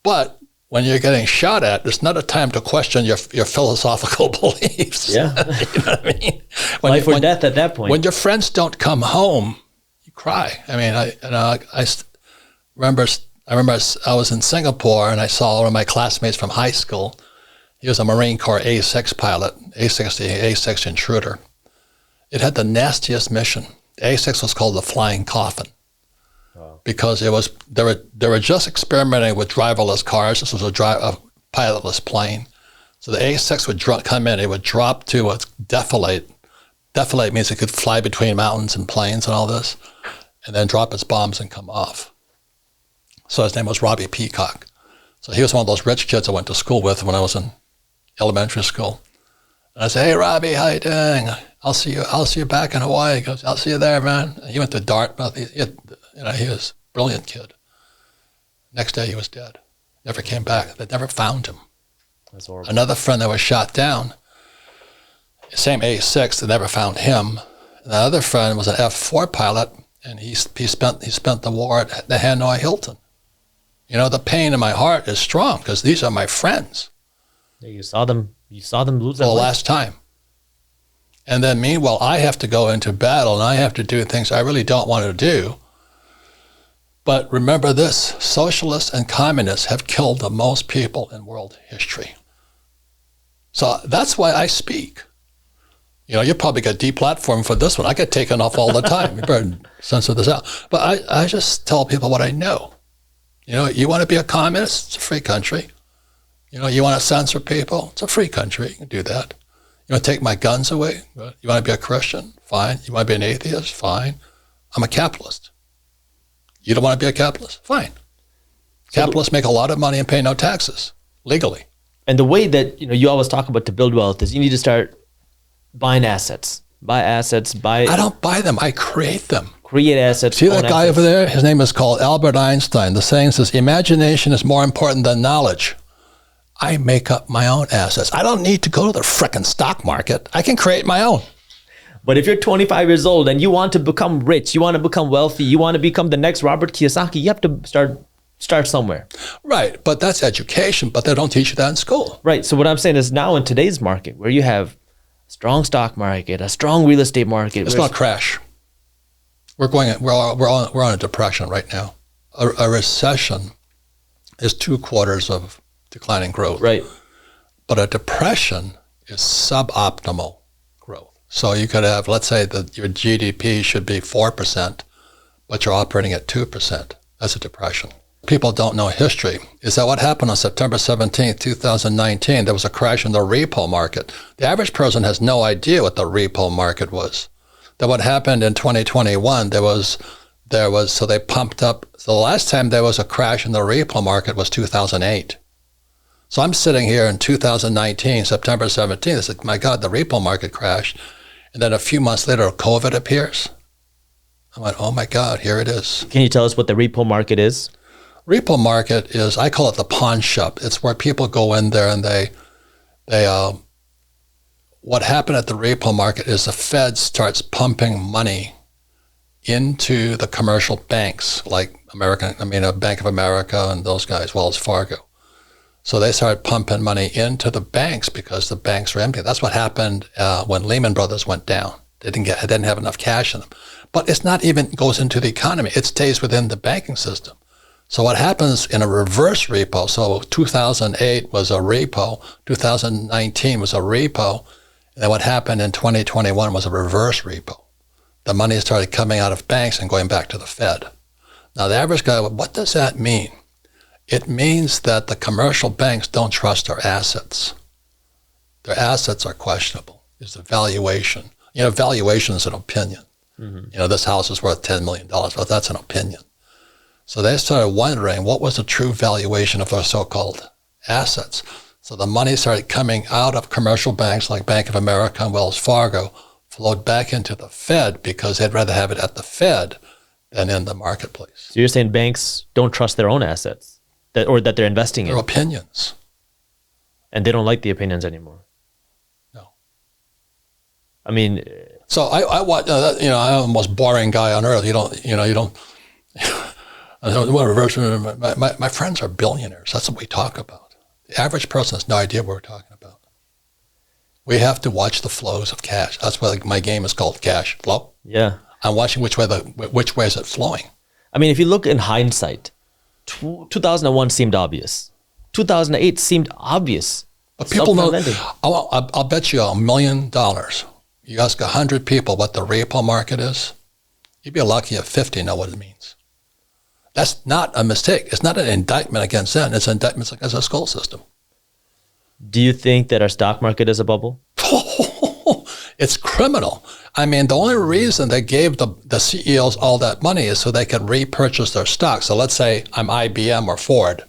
But when you're getting shot at, it's not a time to question your philosophical beliefs. Yeah. You know what I mean? Life or death at that point. When your friends don't come home, you cry. I mean, I remember I was in Singapore and I saw one of my classmates from high school. He was a Marine Corps A-6 pilot, A-6 intruder. It had the nastiest mission. The A-6 was called the Flying Coffin. Because they were just experimenting with driverless cars. This was a pilotless plane. So the A-6 would come in, it would drop to a defilate. Defilate means it could fly between mountains and plains and all this, and then drop its bombs and come off. So his name was Robbie Peacock. So he was one of those rich kids I went to school with when I was in elementary school. And I said, "Hey, Robbie, how you doing? I'll see you back in Hawaii." He goes, "I'll see you there, man." And he went to Dartmouth. He was a brilliant kid. Next day he was dead. Never came back. They never found him. That's horrible. Another friend that was shot down, same A-6, they never found him. And the other friend was an F-4 pilot, and he spent the war at the Hanoi Hilton. The pain in my heart is strong because these are my friends. You saw them lose for the last time. And then meanwhile, I have to go into battle and I have to do things I really don't want to do. But remember this, socialists and communists have killed the most people in world history. So that's why I speak. You probably get deplatformed for this one. I get taken off all the time. You better censor this out. But I just tell people what I know. You want to be a communist? It's a free country. You want to censor people? It's a free country. You can do that. You want to take my guns away? You want to be a Christian? Fine. You want to be an atheist? Fine. I'm a capitalist. You don't want to be a capitalist? Fine. Capitalists make a lot of money and pay no taxes, legally. And the way that you always talk about to build wealth is you need to start buying assets. I don't buy them. I create them. Create assets. See that guy over there? His name is called Albert Einstein. The saying says, imagination is more important than knowledge. I make up my own assets. I don't need to go to the frickin' stock market. I can create my own. But if you're 25 years old and you want to become rich, you want to become wealthy, you want to become the next Robert Kiyosaki, you have to start somewhere. Right, but that's education, but they don't teach you that in school. Right, so what I'm saying is now in today's market, where you have a strong stock market, a strong real estate market. It's going to crash. We're on a depression right now. A recession is 2 quarters of declining growth. Right. But a depression is suboptimal growth. So you could have, let's say that your GDP should be 4%, but you're operating at 2%. That's a depression. People don't know history. Is that what happened on September 17th, 2019? There was a crash in the repo market. The average person has no idea what the repo market was. That what happened in 2021, so they pumped up. So the last time there was a crash in the repo market was 2008. So I'm sitting here in 2019, September 17th. It's like, my God, the repo market crashed. And then a few months later, COVID appears. I went, oh my God, here it is. Can you tell us what the repo market is? Repo market is, I call it the pawn shop. It's where people go in there and what happened at the repo market is the Fed starts pumping money into the commercial banks like Bank of America and those guys, Wells Fargo. So they started pumping money into the banks because the banks were empty. That's what happened when Lehman Brothers went down. They didn't have enough cash in them. But it's not even goes into the economy. It stays within the banking system. So what happens in a reverse repo, so 2008 was a repo, 2019 was a repo, and then what happened in 2021 was a reverse repo. The money started coming out of banks and going back to the Fed. Now the average guy, what does that mean? It means that the commercial banks don't trust their assets. Their assets are questionable. It's the valuation. Valuation is an opinion. Mm-hmm. This house is worth $10 million, but that's an opinion. So they started wondering what was the true valuation of their so-called assets. So the money started coming out of commercial banks like Bank of America and Wells Fargo, flowed back into the Fed because they'd rather have it at the Fed than in the marketplace. So you're saying banks don't trust their own assets that they're investing in? Their opinions. And they don't like the opinions anymore? No. I mean... So I'm the most boring guy on earth. My friends are billionaires. That's what we talk about. The average person has no idea what we're talking about. We have to watch the flows of cash. That's why my game is called Cash Flow. Yeah. I'm watching which way is it flowing. I mean, if you look in hindsight, 2001 seemed obvious. 2008 seemed obvious. But people know. I'll bet you $1 million. You ask 100 people what the repo market is, you'd be lucky if 50 know what it means. That's not a mistake. It's not an indictment against them. It's an indictment against our school system. Do you think that our stock market is a bubble? It's criminal. I mean, the only reason they gave the CEOs all that money is so they could repurchase their stock. So let's say I'm IBM or Ford.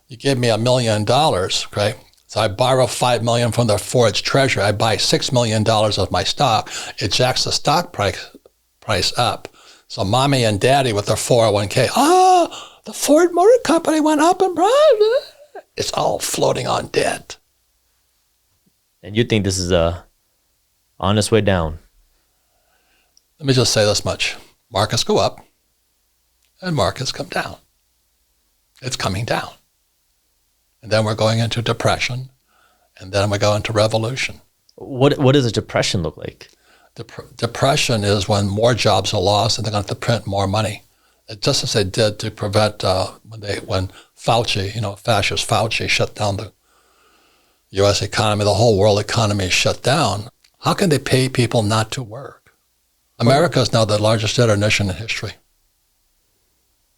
You give me $1 million, okay? So I borrow $5 million from the Ford's treasury. I buy $6 million of my stock. It jacks the stock price up. So mommy and daddy with their 401k, the Ford Motor Company went up in price. It's all floating on debt. And you think this is on its way down? Let me just say this much. Markets go up and markets come down. It's coming down. And then we're going into depression, and then we go into revolution. What does a depression look like? Depression is when more jobs are lost and they're going to have to print more money. Just as they did to prevent when Fauci, fascist Fauci shut down the U.S. economy, the whole world economy is shut down. How can they pay people not to work? America is now the largest debtor nation in history.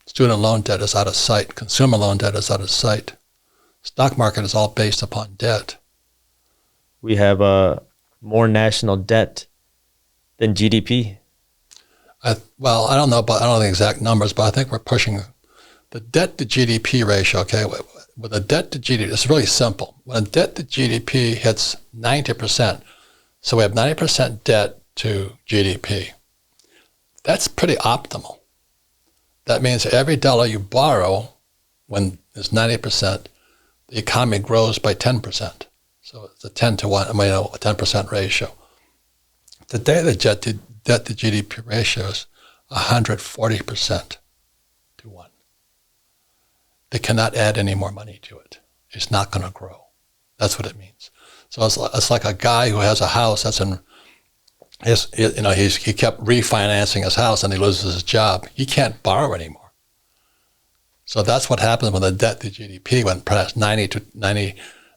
Student loan debt is out of sight. Consumer loan debt is out of sight. Stock market is all based upon debt. We have more national debt than GDP. I don't know the exact numbers, but I think we're pushing the debt to GDP ratio. Okay, with a debt to GDP, it's really simple. When a debt to GDP hits 90%, so we have 90% debt to GDP. That's pretty optimal. That means every dollar you borrow, when it's 90%, the economy grows by 10%. So it's a 10-to-1, a 10% ratio. Today, the debt to GDP ratio is 140% to 1. They cannot add any more money to it. It's not going to grow. That's what it means. So it's like a guy who has a house that's he kept refinancing his house and he loses his job. He can't borrow anymore. So that's what happens when the debt to GDP went past 90 to 1,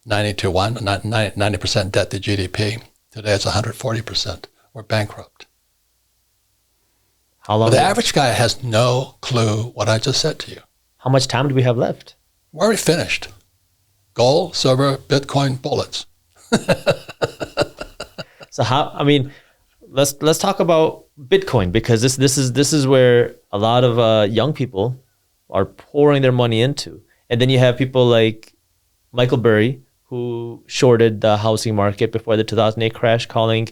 90% debt to GDP. Today it's 140%. We're bankrupt. How long? But the average guy has no clue what I just said to you. How much time do we have left? We're already finished. Gold, silver, Bitcoin, bullets. So let's talk about Bitcoin, because this is where a lot of young people are pouring their money into. And then you have people like Michael Burry, who shorted the housing market before the 2008 crash, calling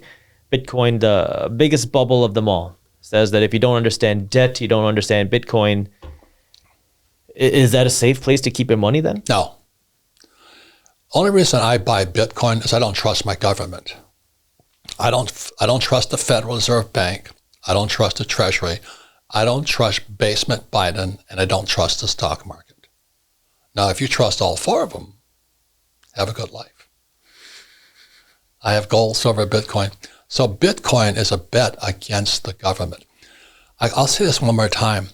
Bitcoin the biggest bubble of them all. Says that if you don't understand debt, you don't understand Bitcoin. Is that a safe place to keep your money then? No. Only reason I buy Bitcoin is I don't trust my government. I don't trust the Federal Reserve Bank. I don't trust the Treasury. I don't trust basement Biden, and I don't trust the stock market. Now, if you trust all four of them, have a good life. I have gold, silver, Bitcoin. So Bitcoin is a bet against the government. I'll say this one more time.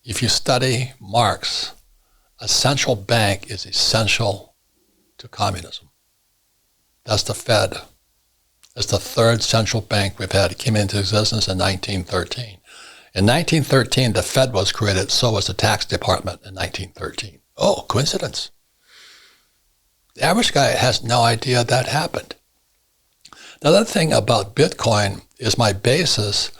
If you study Marx, a central bank is essential to communism. That's the Fed. It's the third central bank we've had. It came into existence in 1913. In 1913, the Fed was created, so was the tax department in 1913. Oh, coincidence. The average guy has no idea that happened. The other thing about Bitcoin is my basis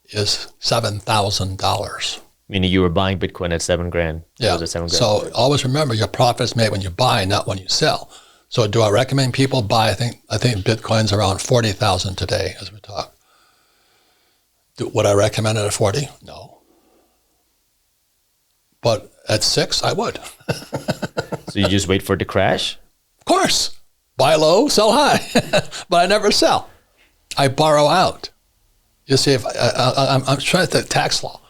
is $7,000. Meaning you were buying Bitcoin at $7,000. Yeah. So always remember, your profit is made when you buy, not when you sell. So do I recommend people buy? I think Bitcoin's around 40,000 today as we talk. Would I recommend it at 40? No. But at 6, I would. So you just wait for it to crash? Of course. Buy low, sell high. But I never sell. I borrow out. You see, if I'm trying to think tax law.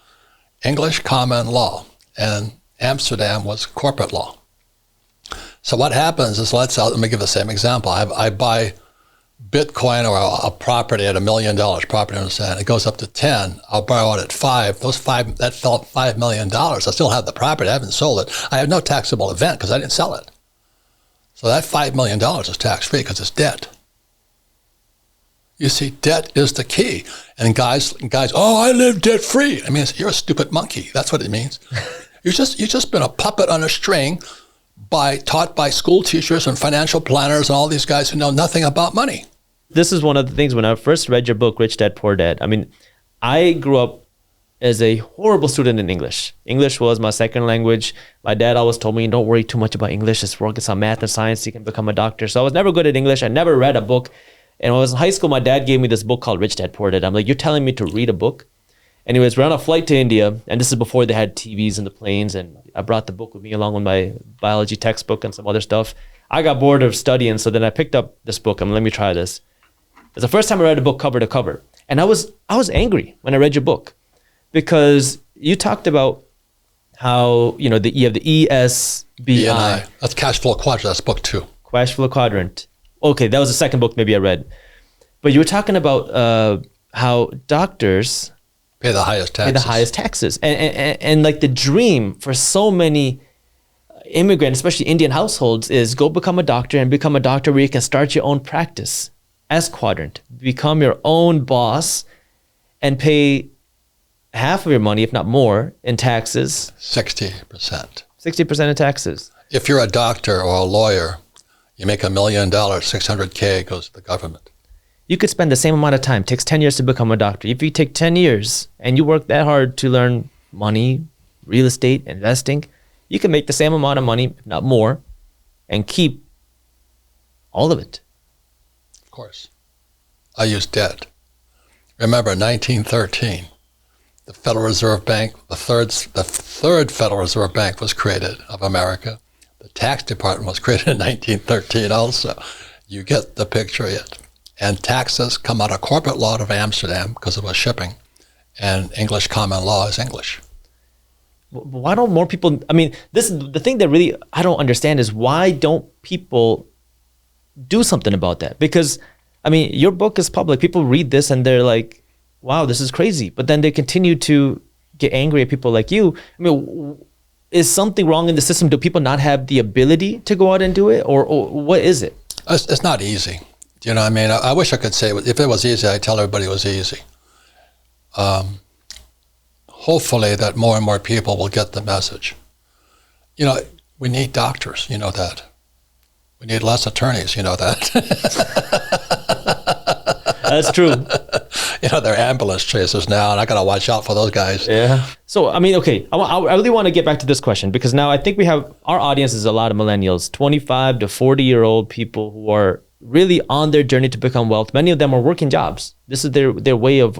English common law, and Amsterdam was corporate law. So what happens is, let me give the same example. I buy Bitcoin or a property at $1 million, property on the sand. It goes up to 10. I'll borrow it at 5. That fell $5 million. I still have the property. I haven't sold it. I have no taxable event because I didn't sell it. So that $5 million is tax-free because it's debt. You see, debt is the key. And guys, oh, I live debt-free. I mean, you're a stupid monkey. That's what it means. You've just been a puppet on a string taught by school teachers and financial planners and all these guys who know nothing about money. This is one of the things when I first read your book, Rich Dad, Poor Dad. I mean, I grew up as a horrible student in English. English was my second language. My dad always told me, don't worry too much about English. Just focus on math and science. You can become a doctor. So I was never good at English. I never read a book. And when I was in high school, my dad gave me this book called Rich Dad, Poor Dad. I'm like, you're telling me to read a book? Anyways, we're on a flight to India, and this is before they had TVs in the planes, and I brought the book with me along with my biology textbook and some other stuff. I got bored of studying, so then I picked up this book. Let me try this. It's the first time I read a book cover to cover. And I was angry when I read your book, because you talked about how, you have the ESBI. That's Cash Flow Quadrant. That's book 2. Cash Flow Quadrant. Okay, that was the second book maybe I read. But you were talking about how doctors pay the highest taxes. And like the dream for so many immigrant, especially Indian households, is go become a doctor, and become a doctor where you can start your own practice. S quadrant. Become your own boss and pay half of your money, if not more, in taxes. 60%. 60% in taxes. If you're a doctor or a lawyer, you make $1 million, $600K goes to the government. You could spend the same amount of time. It takes 10 years to become a doctor. If you take 10 years and you work that hard to learn money, real estate, investing, you can make the same amount of money, if not more, and keep all of it. Of course. I use debt. Remember, 1913, the Federal Reserve Bank, the third Federal Reserve Bank was created of America. The tax department was created in 1913 also. You get the picture yet. And taxes come out of corporate law of Amsterdam because it was shipping. And English common law is English. Why don't more people, this is the thing that really I don't understand is why don't people do something about that? Because, your book is public. People read this and they're like, wow, this is crazy. But then they continue to get angry at people like you. Is something wrong in the system? Do people not have the ability to go out and do it? Or what is it? It's not easy. You know what I mean? I wish I could say, if it was easy, I'd tell everybody it was easy. hopefully that more and more people will get the message. You know, we need doctors, you know that. We need less attorneys, you know that. That's true. You know, they're ambulance chasers now, and I got to watch out for those guys. Yeah. So, I mean, okay, I really want to get back to this question, because now I think we have, our audience is a lot of millennials, 25 to 40-year-old people who are really on their journey to become wealth. Many of them are working jobs. This is their way of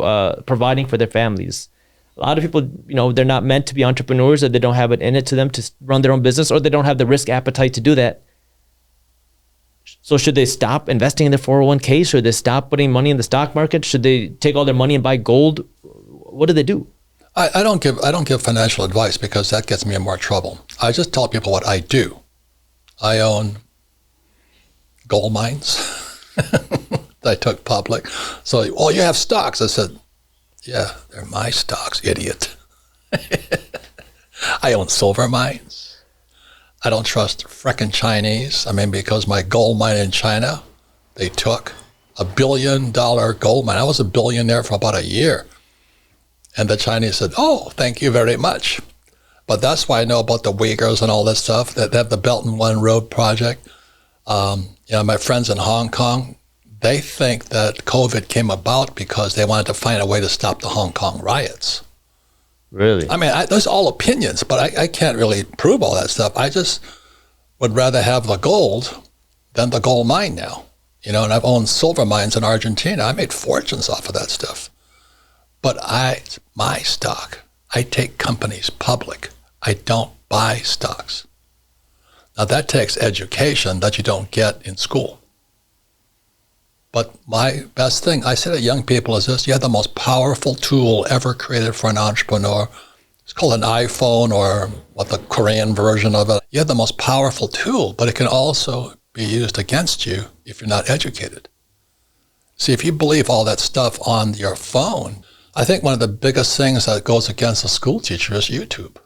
providing for their families. A lot of people, you know, they're not meant to be entrepreneurs, or they don't have it in it to them to run their own business, or they don't have the risk appetite to do that. So should they stop investing in their 401k? Should they stop putting money in the stock market? Should they take all their money and buy gold? What do they do? I don't give financial advice, because that gets me in more trouble. I just tell people what I do. I own gold mines that I took public. So, oh, you have stocks. I said, yeah, they're my stocks, idiot. I own silver mines. I don't trust frickin' Chinese. I mean, because my gold mine in China, they took $1 billion gold mine. I was a billionaire for about a year. And the Chinese said, oh, thank you very much. But that's why I know about the Uyghurs and all this stuff, that they have the Belt and One Road project. You know, my friends in Hong Kong, they think that COVID came about because they wanted to find a way to stop the Hong Kong riots. Really? I mean, those are all opinions, but I can't really prove all that stuff. I just would rather have the gold than the gold mine now. You know, and I've owned silver mines in Argentina. I made fortunes off of that stuff. But it's my stock. I take companies public. I don't buy stocks. Now, that takes education that you don't get in school. But my best thing, I say to young people, is this: you have the most powerful tool ever created for an entrepreneur. It's called an iPhone, or what, the Korean version of it. You have the most powerful tool, but it can also be used against you if you're not educated. See, if you believe all that stuff on your phone, I think one of the biggest things that goes against a school teacher is YouTube.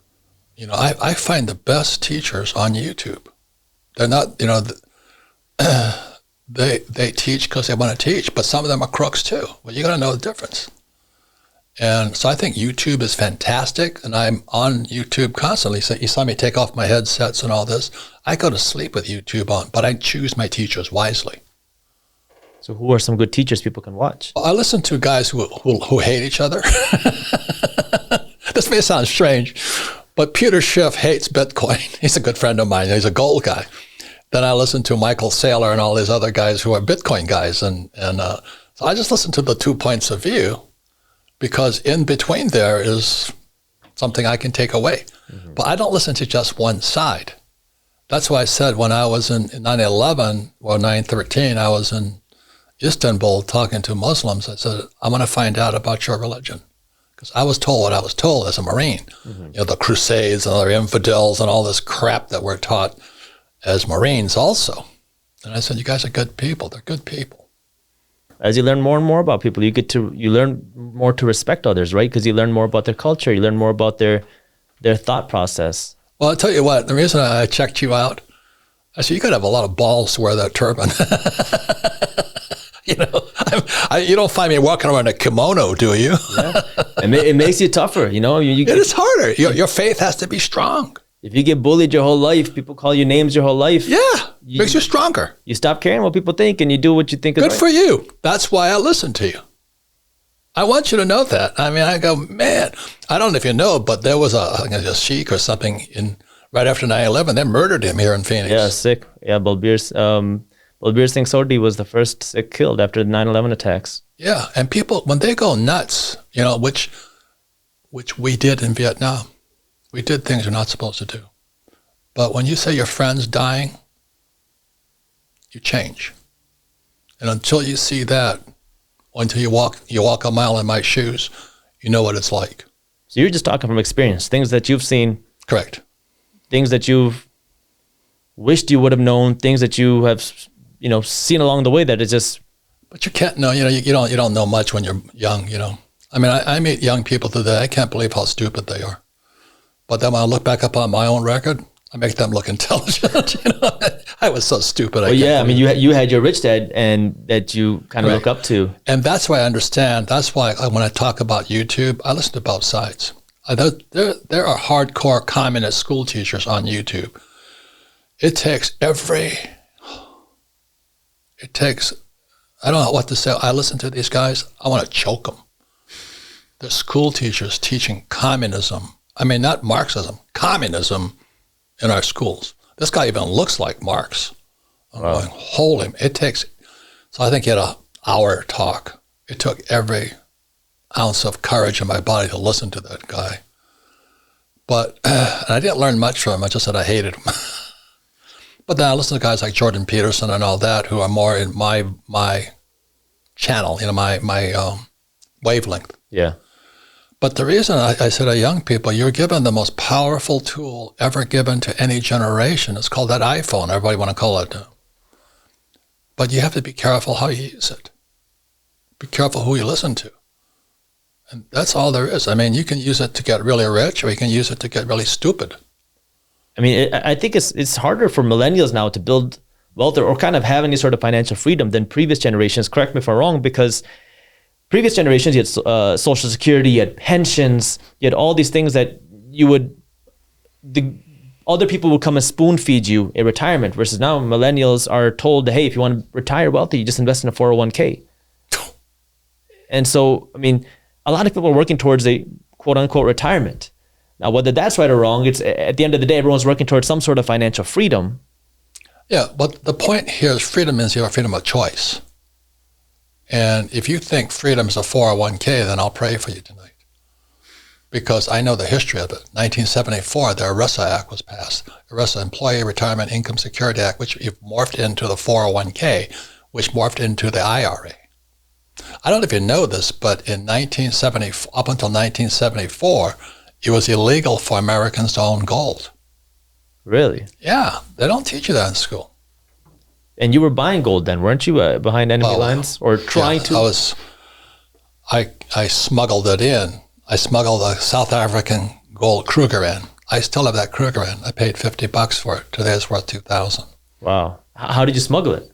You know, I find the best teachers on YouTube. They're not, you know, they teach because they want to teach, but some of them are crooks too. Well, you got to know the difference. And so I think YouTube is fantastic, and I'm on YouTube constantly. So you saw me take off my headsets and all this. I go to sleep with YouTube on, but I choose my teachers wisely. So who are some good teachers people can watch? I listen to guys who hate each other. This may sound strange, but Peter Schiff hates Bitcoin. He's a good friend of mine. He's a gold guy. Then I listen to Michael Saylor and all these other guys who are Bitcoin guys. And so I just listen to the 2 points of view, because in between there is something I can take away. Mm-hmm. But I don't listen to just one side. That's why I said when I was in 9/11 or 9/13, I was in Istanbul talking to Muslims. I said, I want to find out about your religion. Because I was told what I was told as a Marine. Mm-hmm. You know, the Crusades and other infidels and all this crap that we're taught as Marines also. And I said, you guys are good people. They're good people. As you learn more and more about people, you learn more to respect others, right? Because you learn more about their culture. You learn more about their thought process. Well, I'll tell you what, the reason I checked you out, I said, you got to have a lot of balls to wear that turban. You know, you don't find me walking around in a kimono, do you? Yeah. It makes you tougher, you know? It is harder. Your faith has to be strong. If you get bullied your whole life, people call you names your whole life. Yeah, makes you stronger. You stop caring what people think and you do what you think is right. Good for you. That's why I listen to you. I want you to know that. I mean, I go, man, I don't know if you know, but there was a sheik or something right after 9/11. They murdered him here in Phoenix. Yeah, sick. Yeah, Balbir Singh Sodhi was the first Sikh killed after the 9/11 attacks. Yeah, and people, when they go nuts, you know, which we did in Vietnam, we did things you're not supposed to do. But when you say your friend's dying, you change. And until you see that, or until you walk a mile in my shoes, you know what it's like. So you're just talking from experience, things that you've seen. Correct. Things that you've wished you would have known, things that you have, you know, seen along the way that is just. But you can't know, you know, you don't know much when you're young, you know. I mean, I meet young people today, I can't believe how stupid they are. But then when I look back upon my own record, I make them look intelligent. You know, I was so stupid. Well, yeah, I mean, you had your rich dad, and that you kind of look up to. And that's why I understand. That's why when I talk about YouTube, I listen to both sides. There are hardcore communist school teachers on YouTube. It takes, I don't know what to say. I listen to these guys, I want to choke them. They're school teachers teaching communism. I mean, not Marxism, communism in our schools. This guy even looks like Marx. I'm going, holy, it takes, so I think he had an hour talk. It took every ounce of courage in my body to listen to that guy. But I didn't learn much from him. I just said I hated him. But then I listen to guys like Jordan Peterson and all that who are more in my channel, my wavelength. Yeah. But the reason I say to young people, you're given the most powerful tool ever given to any generation. It's called that iPhone. Everybody want to call it. But you have to be careful how you use it. Be careful who you listen to. And that's all there is. I mean, you can use it to get really rich, or you can use it to get really stupid. I mean, I think it's harder for millennials now to build wealth or kind of have any sort of financial freedom than previous generations. Correct me if I'm wrong, because previous generations, you had Social Security, you had pensions, you had all these things that other people would come and spoon feed you in retirement, versus now millennials are told, hey, if you want to retire wealthy, you just invest in a 401k. And so, I mean, a lot of people are working towards a quote unquote retirement. Now, whether that's right or wrong, it's at the end of the day, everyone's working towards some sort of financial freedom. Yeah, but the point here is freedom means you have freedom of choice. And if you think freedom is a 401k, then I'll pray for you tonight. Because I know the history of it. 1974, the ERISA Act was passed. ERISA, Employee Retirement Income Security Act, which morphed into the 401k, which morphed into the IRA. I don't know if you know this, but in 1970, up until 1974, it was illegal for Americans to own gold. Really? Yeah, they don't teach you that in school. And you were buying gold then, weren't you, behind enemy lines, or trying to? I smuggled it in. I smuggled a South African gold Kruger in. I still have that Kruger in. I paid $50 for it. Today it's worth $2,000. Wow. How did you smuggle it?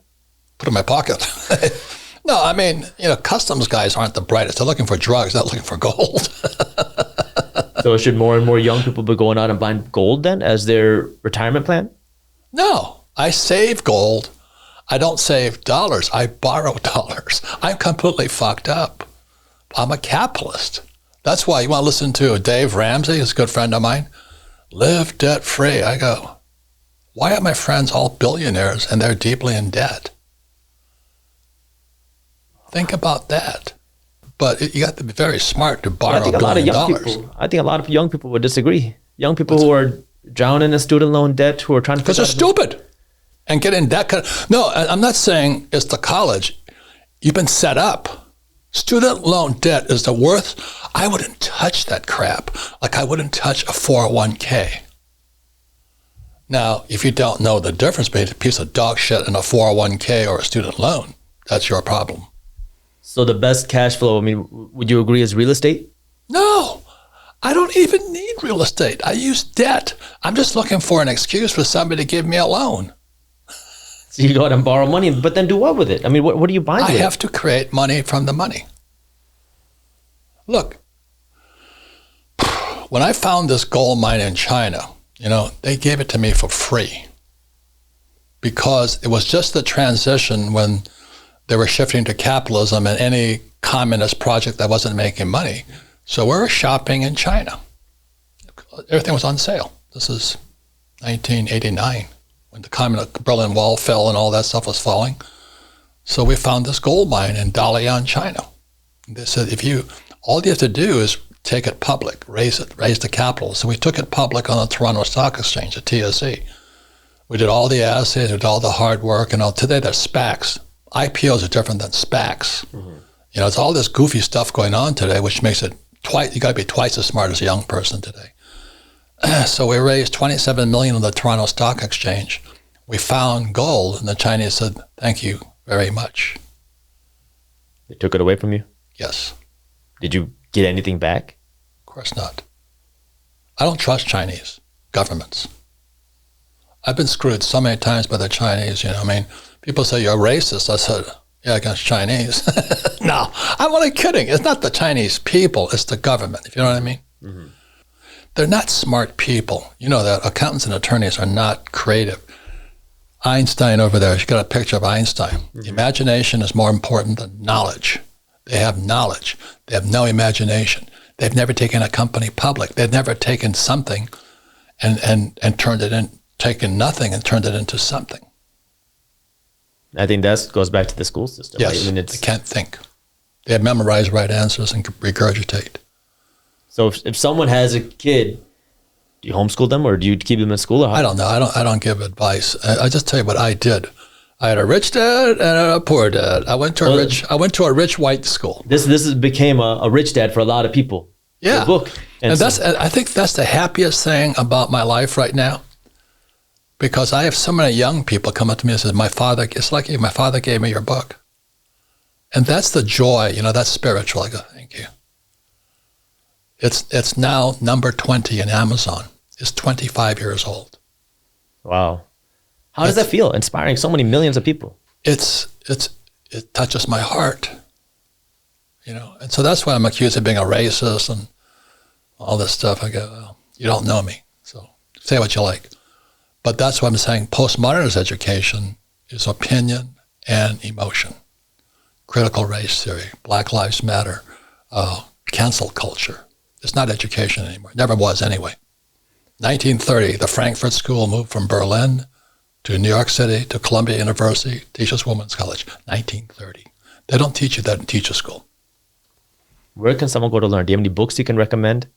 Put it in my pocket. No, I mean, customs guys aren't the brightest. They're looking for drugs, not looking for gold. So should more and more young people be going out and buying gold then as their retirement plan? No, I save gold. I don't save dollars. I borrow dollars. I'm completely fucked up. I'm a capitalist. That's why you want to listen to Dave Ramsey, who's a good friend of mine. Live debt free. I go, why are my friends all billionaires and they're deeply in debt? Think about that. But you got to be very smart to borrow $1 billion. I think a lot of young people would disagree. Young people who are drowning in student loan debt, who are trying to... Because they're stupid and get in debt. No, I'm not saying it's the college. You've been set up. Student loan debt is the worst. I wouldn't touch that crap like I wouldn't touch a 401k. Now, if you don't know the difference between a piece of dog shit and a 401k or a student loan, that's your problem. So the best cash flow, I mean, would you agree, is real estate? No, I don't even need real estate. I use debt. I'm just looking for an excuse for somebody to give me a loan. So you go out and borrow money, but then do what with it? I mean, what are you buying with it? I have to create money from the money. Look, when I found this gold mine in China, they gave it to me for free because it was just the transition when they were shifting to capitalism and any communist project that wasn't making money. So we were shopping in China. Everything was on sale. This is 1989 when the communist Berlin Wall fell and all that stuff was falling. So we found this gold mine in Dalian, China. They said, all you have to do is take it public, raise the capital. So we took it public on the Toronto Stock Exchange, the TSE. We did all the assays, we did all the hard work, today they're SPACs. IPOs are different than SPACs. Mm-hmm. It's all this goofy stuff going on today, which makes it you got to be twice as smart as a young person today. So we raised $27 million on the Toronto Stock Exchange. We found gold, and the Chinese said, thank you very much. They took it away from you? Yes. Did you get anything back? Of course not. I don't trust Chinese governments. I've been screwed so many times by the Chinese, People say you're racist. I said, yeah, against Chinese. No, I'm only kidding. It's not the Chinese people. It's the government, if you know what I mean. Mm-hmm. they're not smart people. You know that accountants and attorneys are not creative. Einstein over there, you got a picture of Einstein. Mm-hmm. Imagination is more important than knowledge. They have knowledge. They have no imagination. They've never taken a company public. They've never taken something and turned it in, taken nothing and turned it into something. I think that goes back to the school system. Yes, right? I mean, they can't think. They have memorized right answers and regurgitate. So if someone has a kid, do you homeschool them or do you keep them in school? Or how? I don't know. I don't give advice. I just tell you what I did. I had a rich dad and a poor dad. I went to a rich white school. This became a rich dad for a lot of people. Yeah. The book. And I think that's the happiest thing about my life right now. Because I have so many young people come up to me and say, it's like my father gave me your book. And that's the joy, that's spiritual. I go, thank you. It's now number 20 in Amazon. It's 25 years old. Wow. How does that feel, inspiring so many millions of people? It touches my heart, And so that's why I'm accused of being a racist and all this stuff. I go, well, you don't know me, so say what you like. But that's what I'm saying. Postmodernist education is opinion and emotion. Critical race theory, Black Lives Matter, cancel culture. It's not education anymore. It never was anyway. 1930, the Frankfurt School moved from Berlin to New York City to Columbia University, teaches women's college. 1930. They don't teach you that in teacher school. Where can someone go to learn? Do you have any books you can recommend?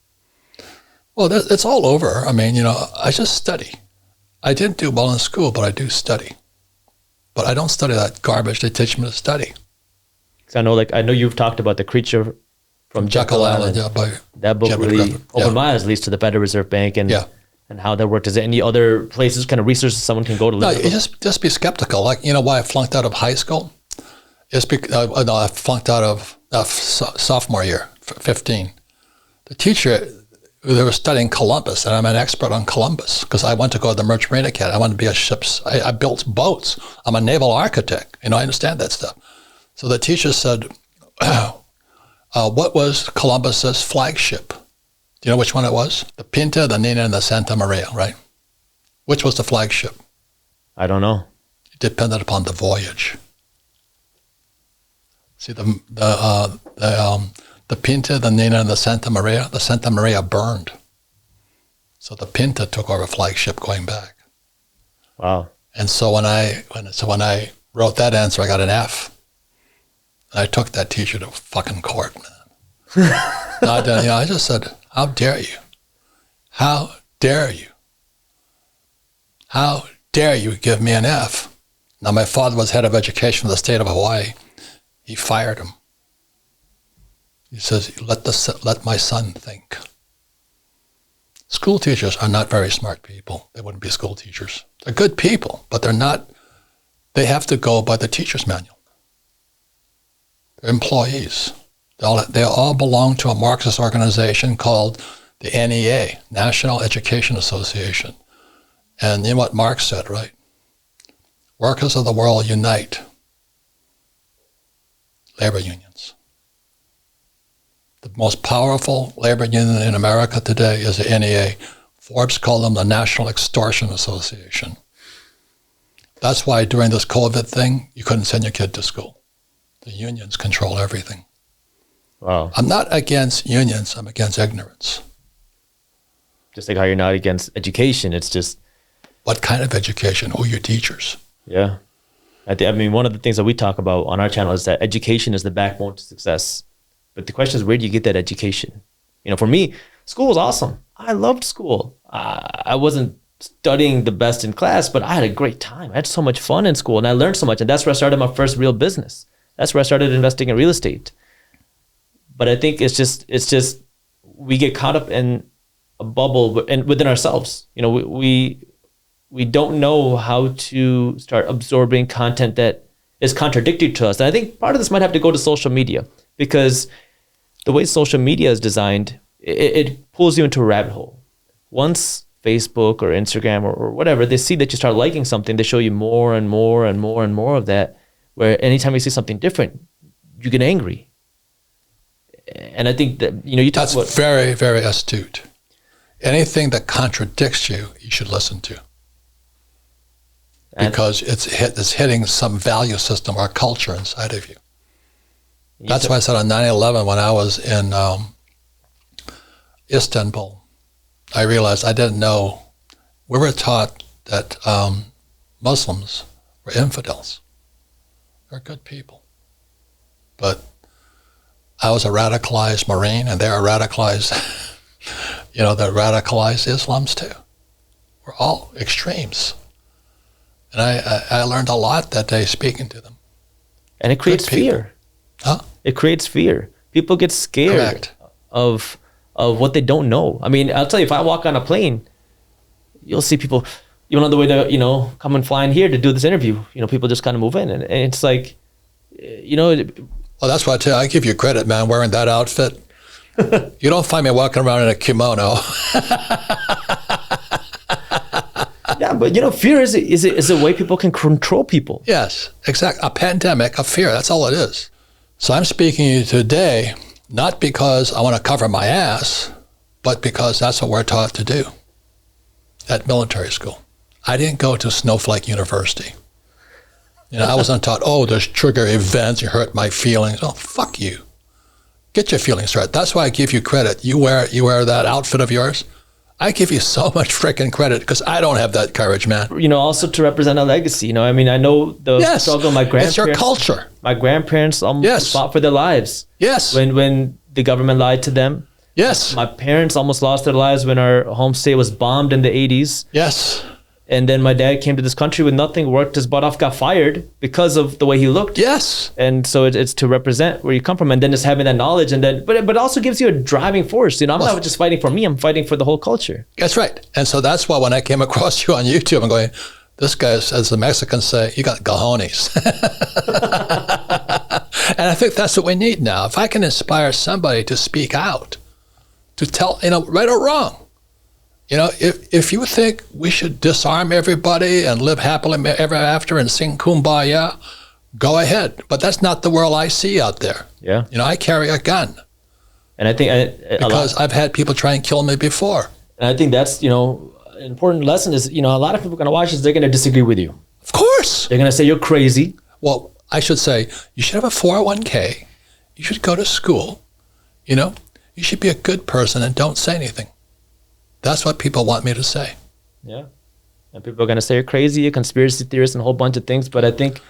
Well, it's all over. I mean, I just study. I didn't do well in school, but I do study. But I don't study that garbage they teach me to study. I know you've talked about The Creature from Jekyll Island. Yeah, by that book really opened my eyes, at least to the Federal Reserve Bank and how that worked. Is there any other places, kind of research someone can go to learn? No, you just be skeptical. Like, why I flunked out of high school? I flunked out of sophomore year, 15. The teacher, they were studying Columbus, and I'm an expert on Columbus because I went to go to the Merchant Marine Academy. I wanted to be a ship's, I built boats. I'm a naval architect. I understand that stuff. So the teacher said, what was Columbus's flagship? Do you know which one it was? The Pinta, the Nina, and the Santa Maria, right? Which was the flagship? I don't know. It depended upon the voyage. See, the Pinta, the Nina, and the Santa Maria burned. So the Pinta took over flagship going back. Wow. And so when I wrote that answer, I got an F. I took that teacher to fucking court, man. I just said, how dare you? How dare you? How dare you give me an F? Now, my father was head of education for the state of Hawaii. He fired him. He says, let my son think. School teachers are not very smart people. They wouldn't be school teachers. They're good people, but they're not, they have to go by the teacher's manual. They're employees. They all belong to a Marxist organization called the NEA, National Education Association. And you know what Marx said, right? Workers of the world unite. Labor unions. The most powerful labor union in America today is the NEA. Forbes called them the National Extortion Association. That's why during this COVID thing, you couldn't send your kid to school. The unions control everything. Wow. I'm not against unions. I'm against ignorance. Just like how you're not against education. It's just... What kind of education? Who are your teachers? Yeah. I mean, one of the things that we talk about on our channel is that education is the backbone to success. But the question is, where do you get that education? For me, school was awesome. I loved school. I wasn't studying the best in class, but I had a great time. I had so much fun in school, and I learned so much. And that's where I started my first real business. That's where I started investing in real estate. But I think it's just we get caught up in a bubble and within ourselves. We don't know how to start absorbing content that is contradictory to us. And I think part of this might have to go to social media, because the way social media is designed, it pulls you into a rabbit hole. Once Facebook or Instagram or whatever, they see that you start liking something, they show you more and more and more and more of that, where anytime you see something different, you get angry. And I think that, you talk about... That's very, very astute. Anything that contradicts you, you should listen to. Because it's hitting some value system or culture inside of you. That's why I said on 9/11 when I was in Istanbul, I realized I didn't know. We were taught that Muslims were infidels. They're good people. But I was a radicalized Marine, and they're a radicalized, they're radicalized Islams too. We're all extremes. And I learned a lot that day speaking to them. And it creates fear. Huh? It creates fear. People get scared of what they don't know. I mean, I'll tell you, if I walk on a plane, you'll see people, even on the way to, come and flying here to do this interview, people just kind of move in. And it's like, Well, that's why I tell you, I give you credit, man, wearing that outfit. You don't find me walking around in a kimono. Yeah, but fear is a way people can control people. Yes, exactly. A pandemic of fear, that's all it is. So I'm speaking to you today, not because I want to cover my ass, but because that's what we're taught to do at military school. I didn't go to Snowflake University. I wasn't taught, there's trigger events, you hurt my feelings. Oh, fuck you. Get your feelings right. That's why I give you credit. You wear that outfit of yours. I give you so much freaking credit because I don't have that courage, man. Also to represent a legacy. I mean, I know the struggle my grandparents. It's your culture. My grandparents almost fought for their lives. Yes. When the government lied to them. Yes. My parents almost lost their lives when our home state was bombed in the 80s. Yes. And then my dad came to this country with nothing, worked his butt off, got fired because of the way he looked. Yes. And so it's to represent where you come from, and then just having that knowledge, and then but it also gives you a driving force. I'm not just fighting for me; I'm fighting for the whole culture. That's right. And so that's why when I came across you on YouTube, I'm going, this guy, as the Mexicans say, you got cojones. And I think that's what we need now. If I can inspire somebody to speak out, to tell, right or wrong. If you think we should disarm everybody and live happily ever after and sing Kumbaya, go ahead. But that's not the world I see out there. Yeah. I carry a gun. And I think because I've had people try and kill me before. And I think that's, an important lesson is, a lot of people are going to watch this, they're going to disagree with you. Of course. They're going to say you're crazy. Well, I should say, you should have a 401k. You should go to school. You should be a good person and don't say anything. That's what people want me to say. Yeah. And people are going to say you're crazy, a conspiracy theorist, and a whole bunch of things. But I think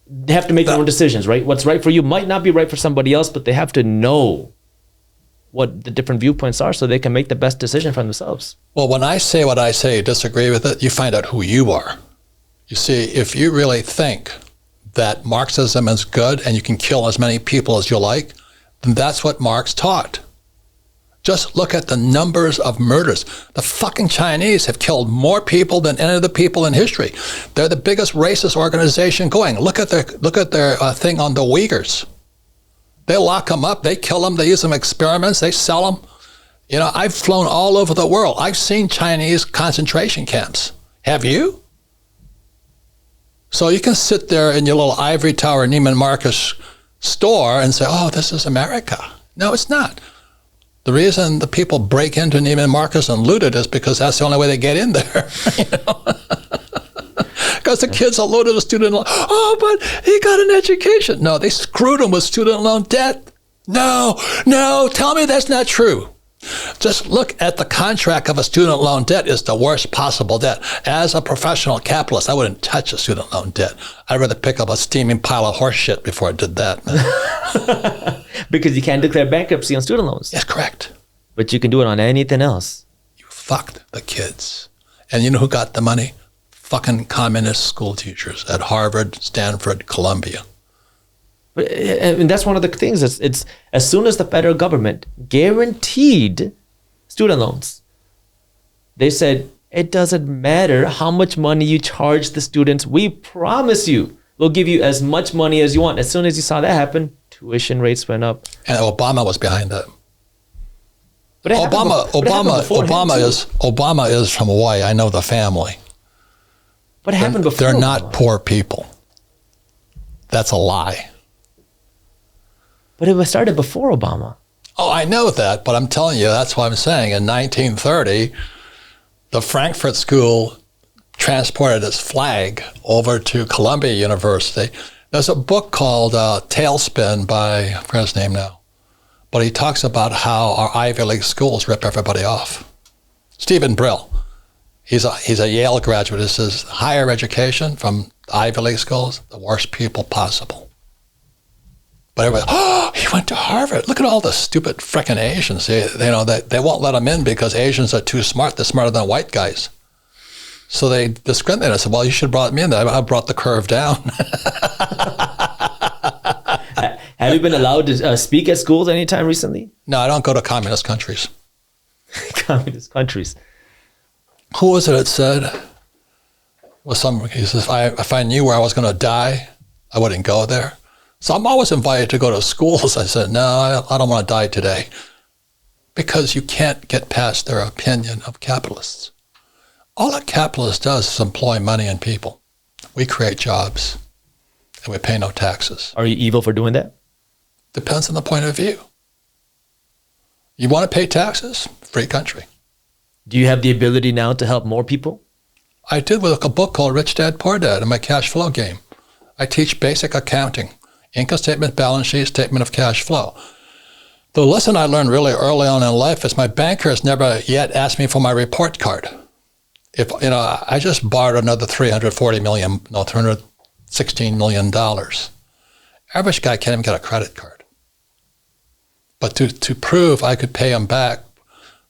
they have to make their own decisions, right? What's right for you might not be right for somebody else, but they have to know what the different viewpoints are so they can make the best decision for themselves. Well, when I say what I say, you disagree with it, you find out who you are. You see, if you really think that Marxism is good and you can kill as many people as you like, then that's what Marx taught. Just look at the numbers of murders. The fucking Chinese have killed more people than any of the people in history. They're the biggest racist organization going. Look at their thing on the Uyghurs. They lock them up. They kill them. They use them in experiments. They sell them. I've flown all over the world. I've seen Chinese concentration camps. Have you? So you can sit there in your little ivory tower Neiman Marcus store and say, oh, this is America. No, it's not. The reason the people break into Neiman Marcus and loot it is because that's the only way they get in there. Because the kids are loaded with student loan. Oh, but he got an education. No, they screwed him with student loan debt. No, tell me that's not true. Just look at the contract of a student loan debt is the worst possible debt. As a professional capitalist, I wouldn't touch a student loan debt. I'd rather pick up a steaming pile of horse shit before I did that. Because you can't declare bankruptcy on student loans. That's correct. But you can do it on anything else. You fucked the kids. And you know who got the money? Fucking communist school teachers at Harvard, Stanford, Columbia. And that's one of the things. It's as soon as the federal government guaranteed student loans, they said, it doesn't matter how much money you charge the students. We promise you, we'll give you as much money as you want. As soon as you saw that happen, tuition rates went up. And Obama was behind that. But Obama is from Hawaii. I know the family. What happened before? They're not poor people. That's a lie. But it was started before Obama. Oh, I know that, but I'm telling you, that's what I'm saying. In 1930, the Frankfurt School transported its flag over to Columbia University. There's a book called Tailspin by, I forget his name now, but he talks about how our Ivy League schools rip everybody off. Stephen Brill, he's a Yale graduate. This is higher education from Ivy League schools, the worst people possible. But everybody, oh, he went to Harvard. Look at all the stupid frickin' Asians. They won't let him in because Asians are too smart. They're smarter than white guys. So they discriminated. I said, well, you should have brought me in. I brought the curve down. Have you been allowed to speak at schools anytime recently? No, I don't go to communist countries. Communist countries. Who was it that said, he says, if I knew where I was going to die, I wouldn't go there. So I'm always invited to go to schools. I said, no, I don't want to die today. Because you can't get past their opinion of capitalists. All a capitalist does is employ money and people. We create jobs, and we pay no taxes. Are you evil for doing that? Depends on the point of view. You want to pay taxes? Free country. Do you have the ability now to help more people? I did with a book called Rich Dad, Poor Dad in my cash flow game. I teach basic accounting, income statement, balance sheet, statement of cash flow. The lesson I learned really early on in life is my banker has never yet asked me for my report card. If I just borrowed another $316 million. Average guy can't even get a credit card. But to prove I could pay him back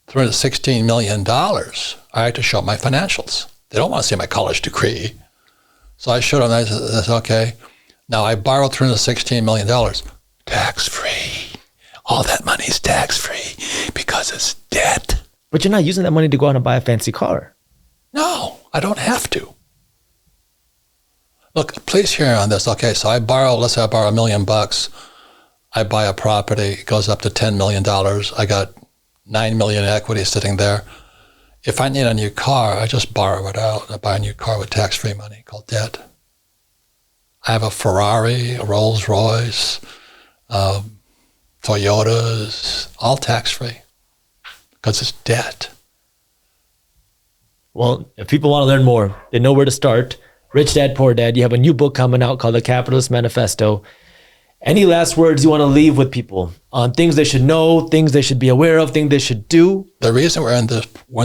$316 million, I had to show my financials. They don't want to see my college degree. So I showed them, I said, okay, now I borrowed $316 million, tax-free. All that money's tax-free because it's debt. But you're not using that money to go out and buy a fancy car. No, I don't have to. Look, please hear on this. Okay, so let's say I borrow $1 million. I buy a property, it goes up to $10 million. I got $9 million in equity sitting there. If I need a new car, I just borrow it out. I buy a new car with tax-free money called debt. I have a Ferrari, a Rolls Royce, Toyotas, all tax-free because it's debt. Well, if people want to learn more, they know where to start. Rich Dad, Poor Dad. You have a new book coming out called The Capitalist Manifesto. Any last words you want to leave with people on things they should know, things they should be aware of, things they should do? The reason we're in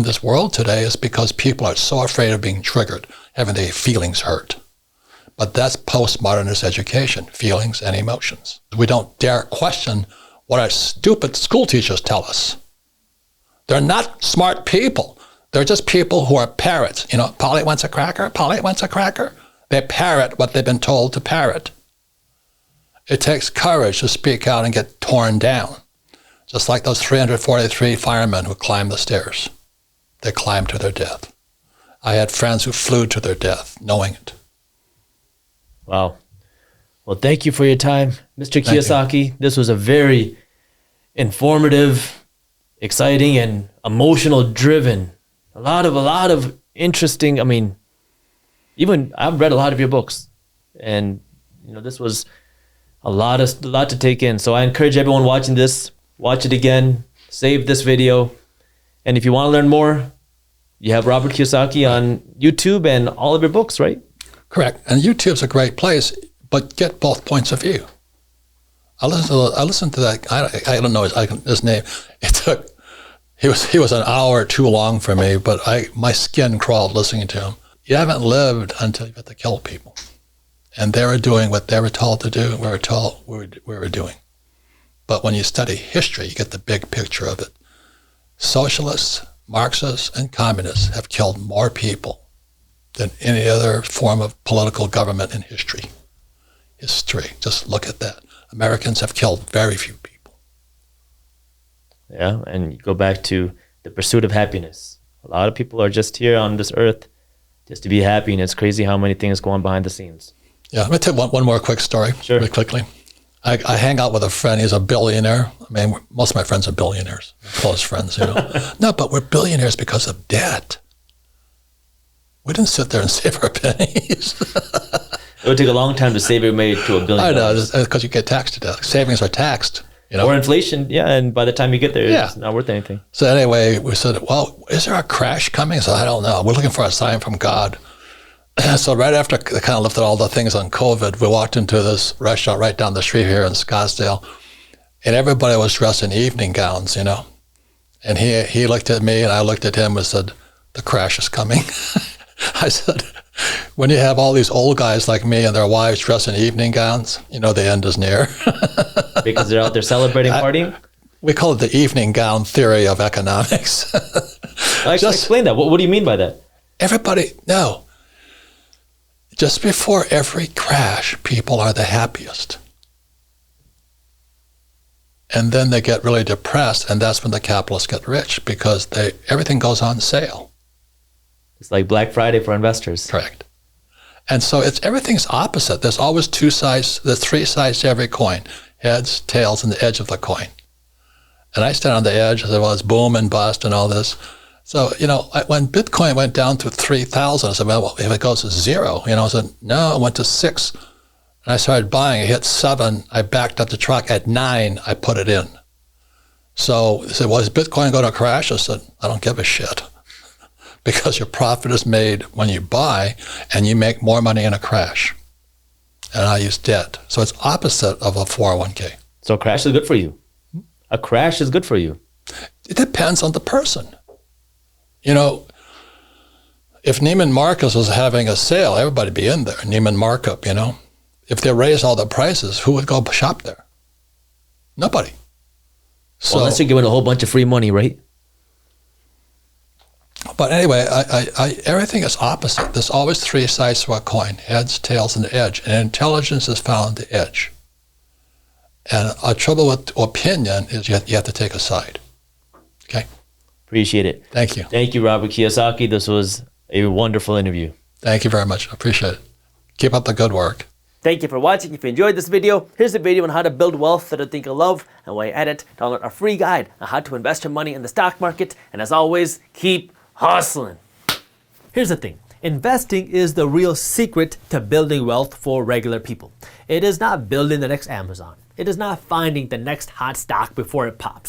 this world today is because people are so afraid of being triggered, having their feelings hurt. But that's postmodernist education, feelings and emotions. We don't dare question what our stupid school teachers tell us. They're not smart people. They're just people who are parrots. Polly wants a cracker, Polly wants a cracker. They parrot what they've been told to parrot. It takes courage to speak out and get torn down. Just like those 343 firemen who climbed the stairs. They climbed to their death. I had friends who flew to their death, knowing it. Wow. Well, thank you for your time, Mr. Kiyosaki. This was a very informative, exciting, and emotional driven. A lot of interesting, even I've read a lot of your books, and this was a lot to take in. So I encourage everyone watching this, watch it again, save this video. And if you want to learn more, you have Robert Kiyosaki on YouTube and all of your books, right? Correct. And YouTube's a great place, but get both points of view. I listened to that. I don't know his name. He was an hour too long for me, but my skin crawled listening to him. You haven't lived until you get to kill people. And they were doing what they were told to do, we were told we were doing. But when you study history, you get the big picture of it. Socialists, Marxists, and communists have killed more people than any other form of political government in history. Just look at that. Americans have killed very few people. Yeah, and you go back to the pursuit of happiness. A lot of people are just here on this earth just to be happy, and it's crazy how many things go on behind the scenes. Yeah, let me tell you one more quick story, Sure. really quickly. I hang out with a friend. He's a billionaire. Most of my friends are billionaires, close friends, No, but we're billionaires because of debt. We didn't sit there and save our pennies. It would take a long time to save your way to $1 billion. I know, because you get taxed to death. Savings are taxed. You know? Or inflation, yeah, and by the time you get there, Yeah. it's not worth anything. So anyway, we said, well, is there a crash coming? So I don't know. We're looking for a sign from God. So right after they kind of lifted all the things on COVID, we walked into this restaurant right down the street here in Scottsdale, and everybody was dressed in evening gowns, you know. And he looked at me, and I looked at him and said, the crash is coming. I said, when you have all these old guys like me and their wives dressed in evening gowns, you know the end is near. Because they're out there celebrating, partying? We call it the evening gown theory of economics. Explain that. What do you mean by that? No. Just before every crash, people are the happiest. And then they get really depressed, and that's when the capitalists get rich because everything goes on sale. It's like Black Friday for investors. Correct. And so everything's opposite. There's always two sides, there's three sides to every coin, heads, tails, and the edge of the coin. And I stand on the edge. I said, well, it's boom and bust and all this. So, you know, when Bitcoin went down to 3,000, I said, well, if it goes to zero, you know, I said, no, it went to 6. And I started buying. It hit 7. I backed up the truck. At 9, I put it in. So they said, well, is Bitcoin going to crash? I said, I don't give a shit. Because your profit is made when you buy, and you make more money in a crash. And I use debt. So it's opposite of a 401k. So a crash is good for you. A crash is good for you. It depends on the person. You know, if Neiman Marcus was having a sale, everybody'd be in there. Neiman Markup, you know. If they raised all the prices, who would go shop there? Nobody. So, Unless you're giving a whole bunch of free money, right? But anyway, everything is opposite. There's always three sides to a coin, heads, tails, and the edge. And intelligence is found at the edge. And our trouble with opinion is you have to take a side. Okay? Appreciate it. Thank you. Thank you, Robert Kiyosaki. This was a wonderful interview. Thank you very much. I appreciate it. Keep up the good work. Thank you for watching. If you enjoyed this video, here's a video on how to build wealth that I think you'll love. And while you're at it, download our free guide on how to invest your money in the stock market. And as always, keep hustling. Here's the thing. Investing is the real secret to building wealth for regular people. It is not building the next Amazon. It is not finding the next hot stock before it pops.